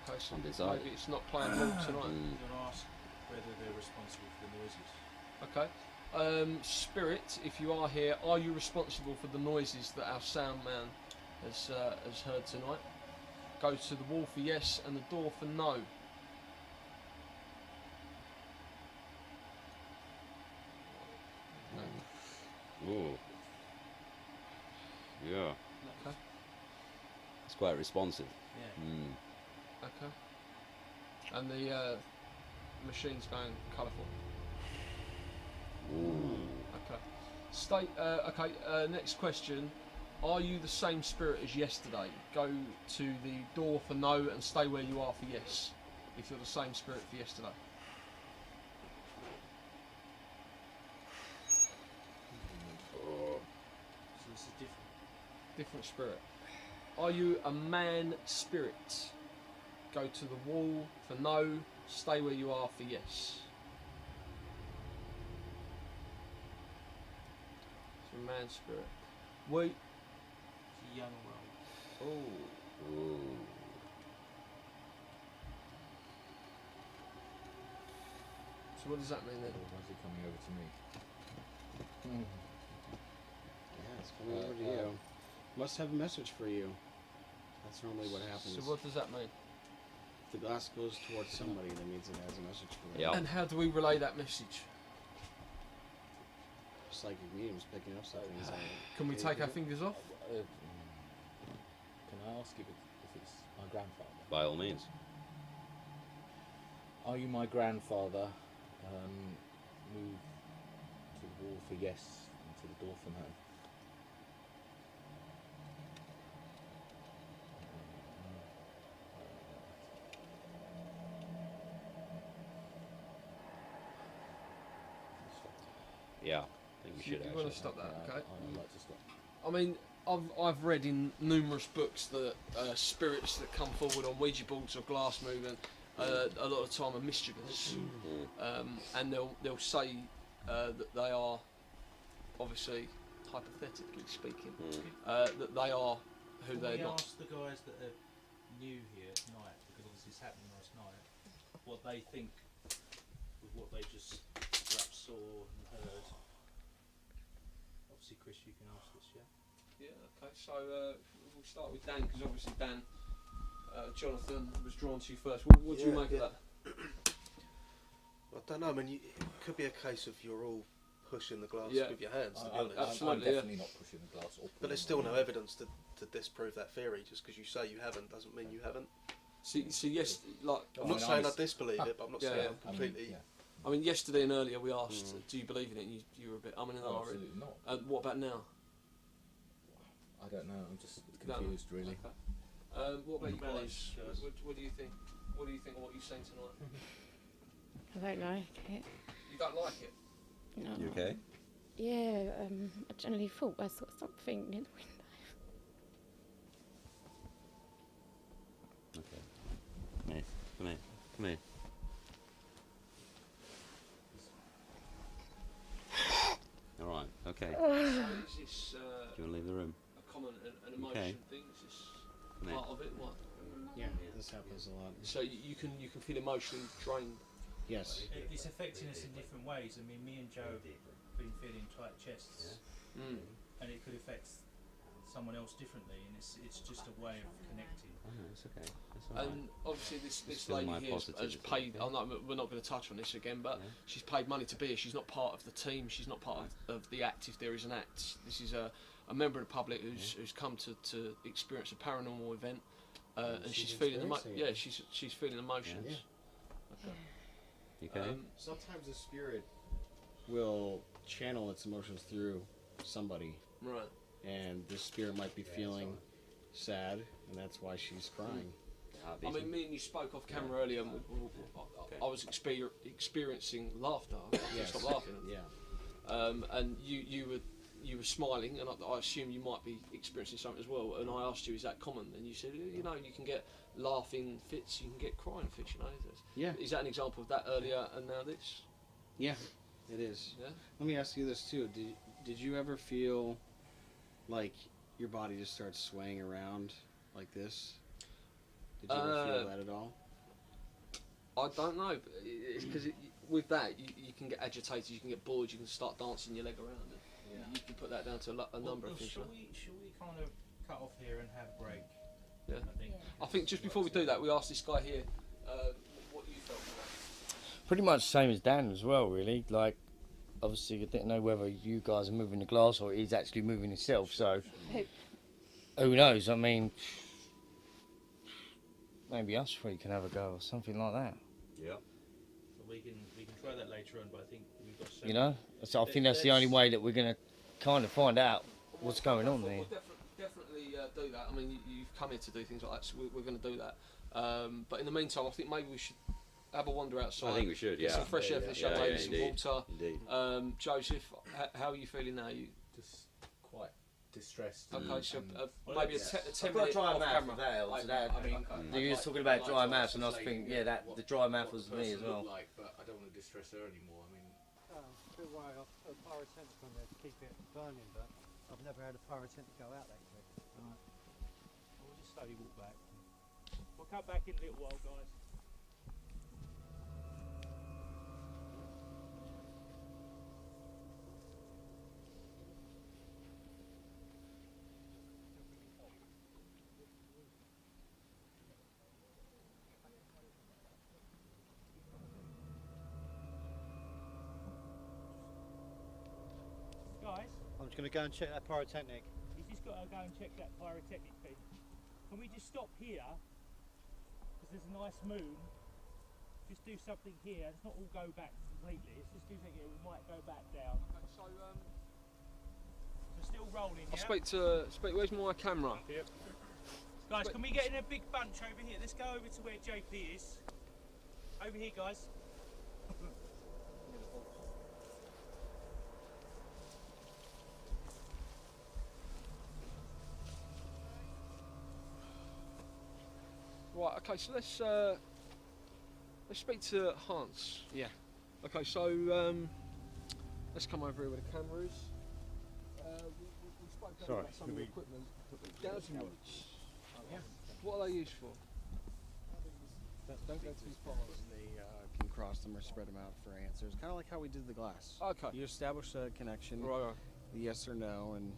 Okay, so Undecided. maybe it's not playing ball tonight. You're going to ask whether they're responsible for the noises. Okay. Spirit, if you are here, are you responsible for the noises that our sound man has heard tonight? Go to the wall for yes and the door for no. Ooh. Yeah. Okay. It's quite responsive. Yeah. Mm. Okay. And the machine's going colourful. Ooh. Okay. Next question. Are you the same spirit as yesterday? Go to the door for no and stay where you are for yes. If you're the same spirit for yesterday. So this is Different spirit. Are you a man spirit? Go to the wall for no, stay where you are for yes. It's a man spirit. Wait. It's a young role. Oh. Ooh. So what does that mean then? Why is he coming over to me? Yeah, it's coming over to you. Must have a message for you. That's normally what happens. So what does that mean? If the glass goes towards somebody, that means it has a message for you. Yeah. And how do we relay that message? Psychic mediums picking up something. Can we take our fingers off? Can I ask you if it's my grandfather? By all means. Are you my grandfather? Move to the wall for yes and to the door for no. Yeah, I think we should You actually. want to stop that, okay? I'd like to stop. I mean, I've read in numerous books that spirits that come forward on Ouija boards or glass movement a lot of the time are mischievous, and they'll say that they are, obviously, hypothetically speaking, that they are who they're we not. ask the guys that are new here at night, because obviously it's happening last night, what they think with what they just perhaps saw and heard. Obviously, Chris, you can ask this, yeah? Yeah. Okay. So we'll start with Dan, because obviously Dan, Jonathan was drawn to you first. What do you make of that? I don't know. I mean, it could be a case of you're all pushing the glass Yeah. with your hands. To be honest. Absolutely, I'm definitely not pushing the glass. But there's still no evidence to disprove that theory. Just because you say you haven't doesn't mean you haven't. So yes, like I'm not saying I disbelieve it, but I'm not saying I'm completely. I mean, yesterday and earlier we asked, do you believe in it? And you were a bit, Absolutely not. And what about now? I don't know. I'm just confused, really. Okay. What about you Well, guys? What do you think? What do you think of what you've seen tonight? I don't like it. You don't like it? No. You okay? Yeah, I generally thought I saw something near the window. Okay. Come here. Come here. Come here. All right. Okay. So is this Do you want to leave the room? a common an emotion Okay. thing? Is this Come here. part of it? What? Yeah, this happens a lot. So you can feel emotionally drained. Yes. It's affecting us in different ways. I mean, me and Joe have been feeling tight chests, and it could affect someone else differently, and it's just a way of connecting. Oh, no, it's okay. It's all right. And obviously this Still lady my here has positivity, paid. okay? Oh no, we're not going to touch on this again, but she's paid money to be here. She's not part of the team. She's not part of the act, if there is an act. This is a member of the public who's come to experience a paranormal event, and she's feeling she's feeling emotions. Yeah. Okay. You okay? Sometimes the spirit will channel its emotions through somebody. Right. And this spirit might be feeling sad, and that's why she's crying. I mean, me and you spoke off camera earlier, and I was experiencing laughter. I couldn't stop laughing. Yeah. And you were you were smiling, and I assume you might be experiencing something as well. And I asked you, is that common? And you said, you know, you can get laughing fits, you can get crying fits. You know, Yeah. Is that an example of that earlier and now this? Yeah, it is. Yeah. Let me ask you this too. Did you ever feel like your body just starts swaying around like this? Did you ever feel that at all? I don't know, because with that you can get agitated, you can get bored, you can start dancing your leg around. You can put that down to a number of things. Shall we kind of cut off here and have a break? Yeah. I I think just before we do that, we asked this guy here what you felt. Pretty much the same as Dan as well, really. Like, obviously, I didn't know whether you guys are moving the glass or he's actually moving himself. So, who knows? I mean, maybe us three can have a go or something like that. Yeah. So we can try that later on, but I think we've got. You know, so I think that's the only way that we're gonna kind of find out what's going on there. We'll definitely do that. I mean, you've come here to do things like that, so we're going to do that. But in the meantime, I think maybe we should have a wander outside. I think we should, Get yeah. some fresh air for the show, maybe some indeed. water. Indeed. Joseph, how are you feeling now? You Just quite distressed. okay? So Well, maybe yes. a 10 I've got a minute dry off mouth camera. for that. Like So that, that. I mean, you were talking about dry mouth, and I was thinking, yeah, that the dry mouth was me as well. Like, but I don't want to distress her anymore. I mean, a bit worried. I've put a pyrotechnic on there to keep it burning, but I've never had a pyrotechnic go out that quick. Right. We'll just slowly walk back. We'll come back in a little while, guys. Guys, I'm just going to go and check that pyrotechnic. he's just got to go and check that pyrotechnic thing. Can we just stop here? Because there's a nice moon. Just do something here. Let's not all go back completely. Let's just do something here. We might go back down. Okay, so still rolling, yeah? Speak. Where's my camera? Yep. Guys, can we get in a big bunch over here? Let's go over to where JP is. Over here, guys. Right. Okay. So let's speak to Hans. Yeah. Okay. So let's come over here where the camera is. We spoke about some of the equipment. Dowsing rods. Yeah. What are they used for? Don't go too far. They can cross them or spread them out for answers. Kind of like how we did the glass. Okay. You establish a connection, Right. the yes or no, and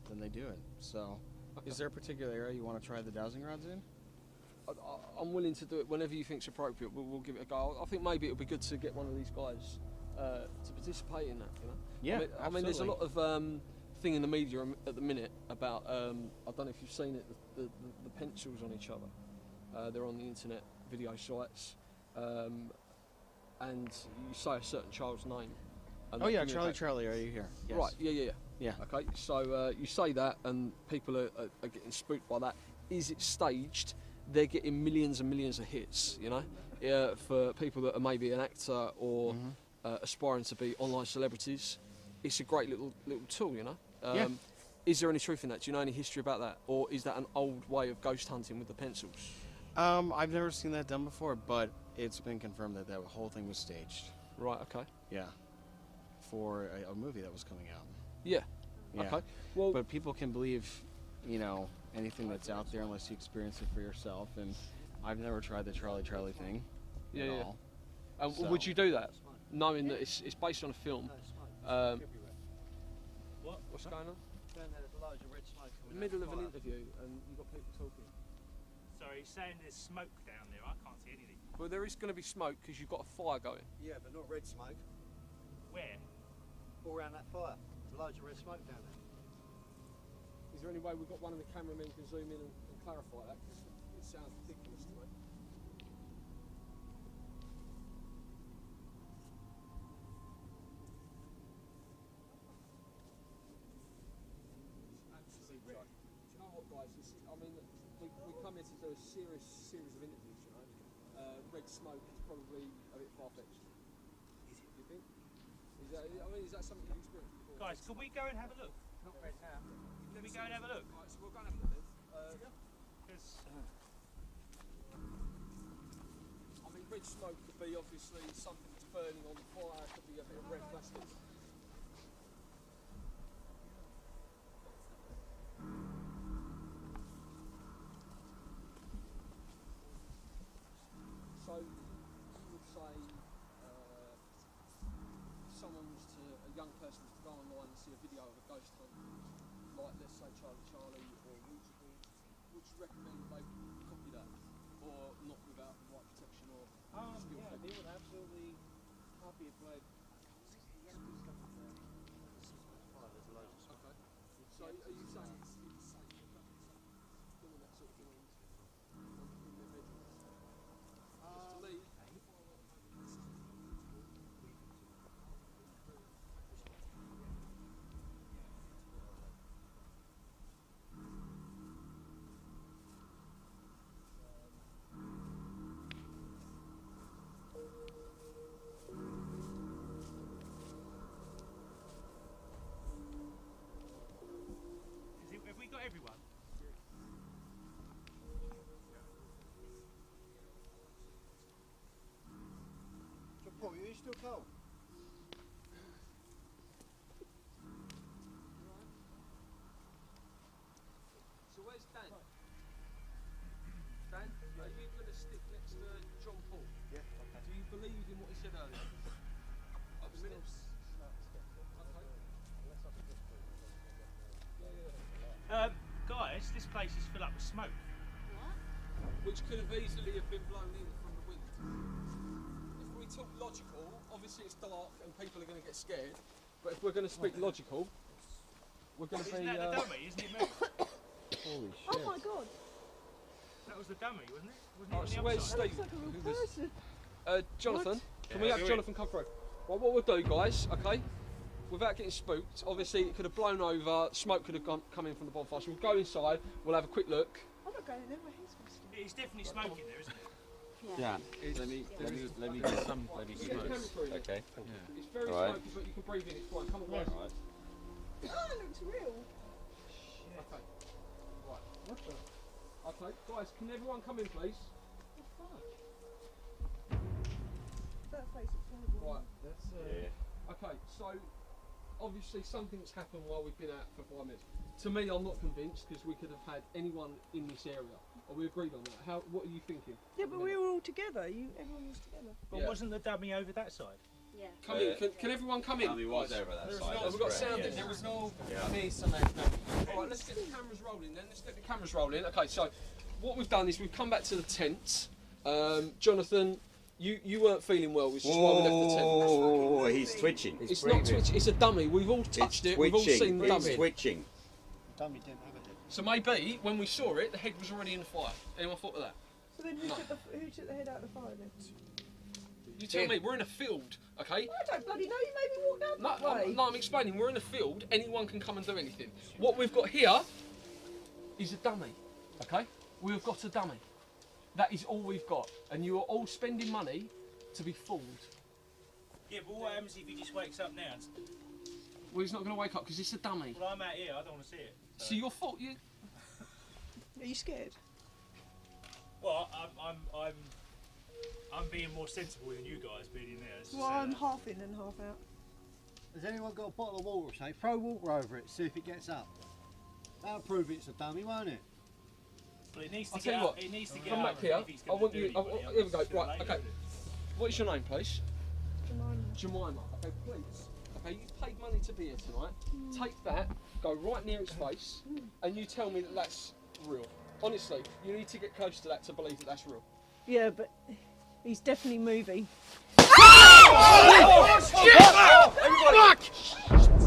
then they do it. So, is there a particular area you want to try the dowsing rods in? I'm willing to do it whenever you think's appropriate. We'll give it a go. I think maybe it would be good to get one of these guys to participate in that. You know. Yeah, I mean, there's a lot absolutely. of thing in the media at the minute about I don't know if you've seen it, the pencils on each other. They're on the internet video sites, and you say a certain child's name. And Oh they yeah, communicate. Charlie, are you here? Yes. Right. Yeah. Yeah. Okay. So you say that, and people are getting spooked by that. Is it staged? They're getting millions and millions of hits. You know, for people that are maybe an actor or aspiring to be online celebrities, it's a great little tool. You know. Yeah. Is there any truth in that? Do you know any history about that, or is that an old way of ghost hunting with the pencils? I've never seen that done before, but it's been confirmed that whole thing was staged. Right. Okay. Yeah. For a movie that was coming out. Yeah. Yeah. Okay. Well, but people can believe, you know, anything that's out there unless you experience it for yourself. And I've never tried the Charlie thing. Yeah. At Yeah. all. And would you do that, knowing that it's based on a film? What's going on? Down there, there's loads of red smoke In coming the middle of out an the fire. interview, and you've got people talking. Sorry, he's saying there's smoke down there. I can't see anything. Well, there is going to be smoke because you've got a fire going. Yeah, but not red smoke. Where? All around that fire. There's loads of red smoke down there. Is there any way we've got one of the cameramen can zoom in and clarify that? Because it sounds ridiculous to me. Absolutely right. Do you know what, guys? I mean, we come here to do a series of interviews. You know, red smoke is probably a bit far-fetched. Is it? You think? Is that something you've experienced before? Guys, can we go and have a look? not red now. Can we go and have a look? Right, so we'll go and have a look then. I mean, red smoke could be obviously something that's burning on fire, could be a bit of red plastic. So, you would say if someone was to, a young person was to go online and see a video of a ghost hunt, like let's say Charlie or Would you recommend they copy that, or not without the right protection or skill? Yeah, they would absolutely copy it, but Okay. So are you saying it's safe for families doing that sort of thing in their bedrooms? Because to me, Have we got everyone? so Paul, are you still cold? so where's Dan? Dan, are you going to stick next to Jon-Paul? Yeah, okay. Do you believe in what he said earlier? At the minute? Guys, this place is filled up with smoke. Which could have easily have been blown in from the wind. If we talk logical, obviously it's dark and people are going to get scared. But if we're going to speak logical, we're going to be. Isn't that the dummy? Isn't it moving? Holy shit! Oh my god. That was the dummy, wasn't it? Wasn't Alright, it so on the where's upside? Steve? Looks like a real Who was- person. Jonathan, can we Yeah, have do it. Jonathan come through? Well, what we'll do, guys, okay? Without getting spooked, obviously it could have blown over, smoke could have come in from the bonfire. So we'll go inside, we'll have a quick look. I'm not going in there, my hair's messed It's definitely smoke in there, isn't it? Yeah. Let me get some. Let me Get the camera through. Okay. It's very Alright. smoky, but you can breathe in, it's fine. Come on, guys. Alright. Oh, it looks real. Okay. Right. What the? Okay, guys, can everyone come in, please? That face is horrible. Right. Okay, so obviously something's happened while we've been out for 5 minutes. To me, I'm not convinced because we could have had anyone in this area. Are we agreed on that? What are you thinking? Yeah, but we were all together. Everyone was together. But Yeah. wasn't the dummy over that side? Yeah. Come in. Can everyone come in? Dummy was over that side. Have we got sound in? There was no Alright, let's get the cameras rolling then. Let's get the cameras rolling. Okay, so what we've done is we've come back to the tent. Jonathan, you weren't feeling well, which is why we left the tent. Oh, he's twitching. It's not twitching, it's a dummy. We've all touched it, we've all seen the dummy. It's twitching. Dummy didn't have a head. So maybe when we saw it, the head was already in the fire. Anyone thought of that? So then who took the head out of the fire then? You tell me, we're in a field, okay? I don't bloody know, you made me walk down that way. No, I'm explaining, we're in a field, anyone can come and do anything. What we've got here is a dummy, okay? We've got a dummy. That is all we've got. And you are all spending money to be fooled. Yeah, but what happens if he just wakes up now? Well, he's not going to wake up because it's a dummy. Well, I'm out here, I don't want to see it. So your fault, you... Are you scared? Well, I'm being more sensible than you guys being in there. let's just Well, say I'm that. half in and half out. Has anyone got a bottle of water, say? Throw water over it, see if it gets up. That'll prove it's a dummy, won't it? Well, it needs to I'll get tell you up. what, It needs to get come up back here. if he's I gonna want do you... anybody, Here we otherwise go, it's too right, late, okay. isn't it? What is your name, please? Jemima. Jemima. Okay, please. Okay, you paid money to be here tonight. Take that, go right near its face, and you tell me that that's real. Honestly, you need to get close to that to believe that that's real. Yeah, but he's definitely moving. Oh, shit! Everybody!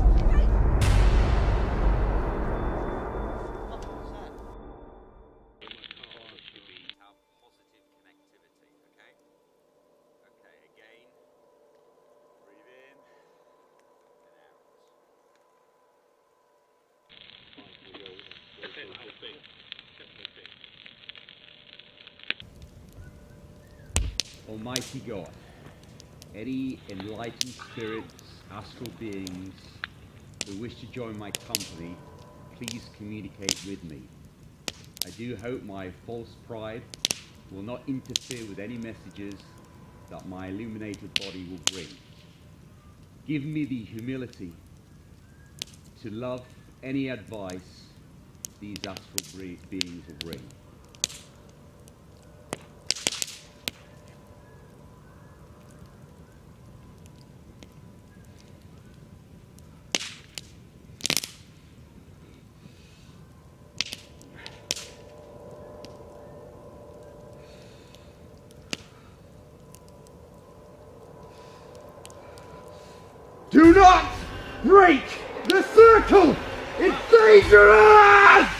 Almighty God, any enlightened spirits, astral beings who wish to join my company, please communicate with me. I do hope my false pride will not interfere with any messages that my illuminated body will bring. Give me the humility to love any advice these astral beings will bring. Do not break the circle! It's dangerous!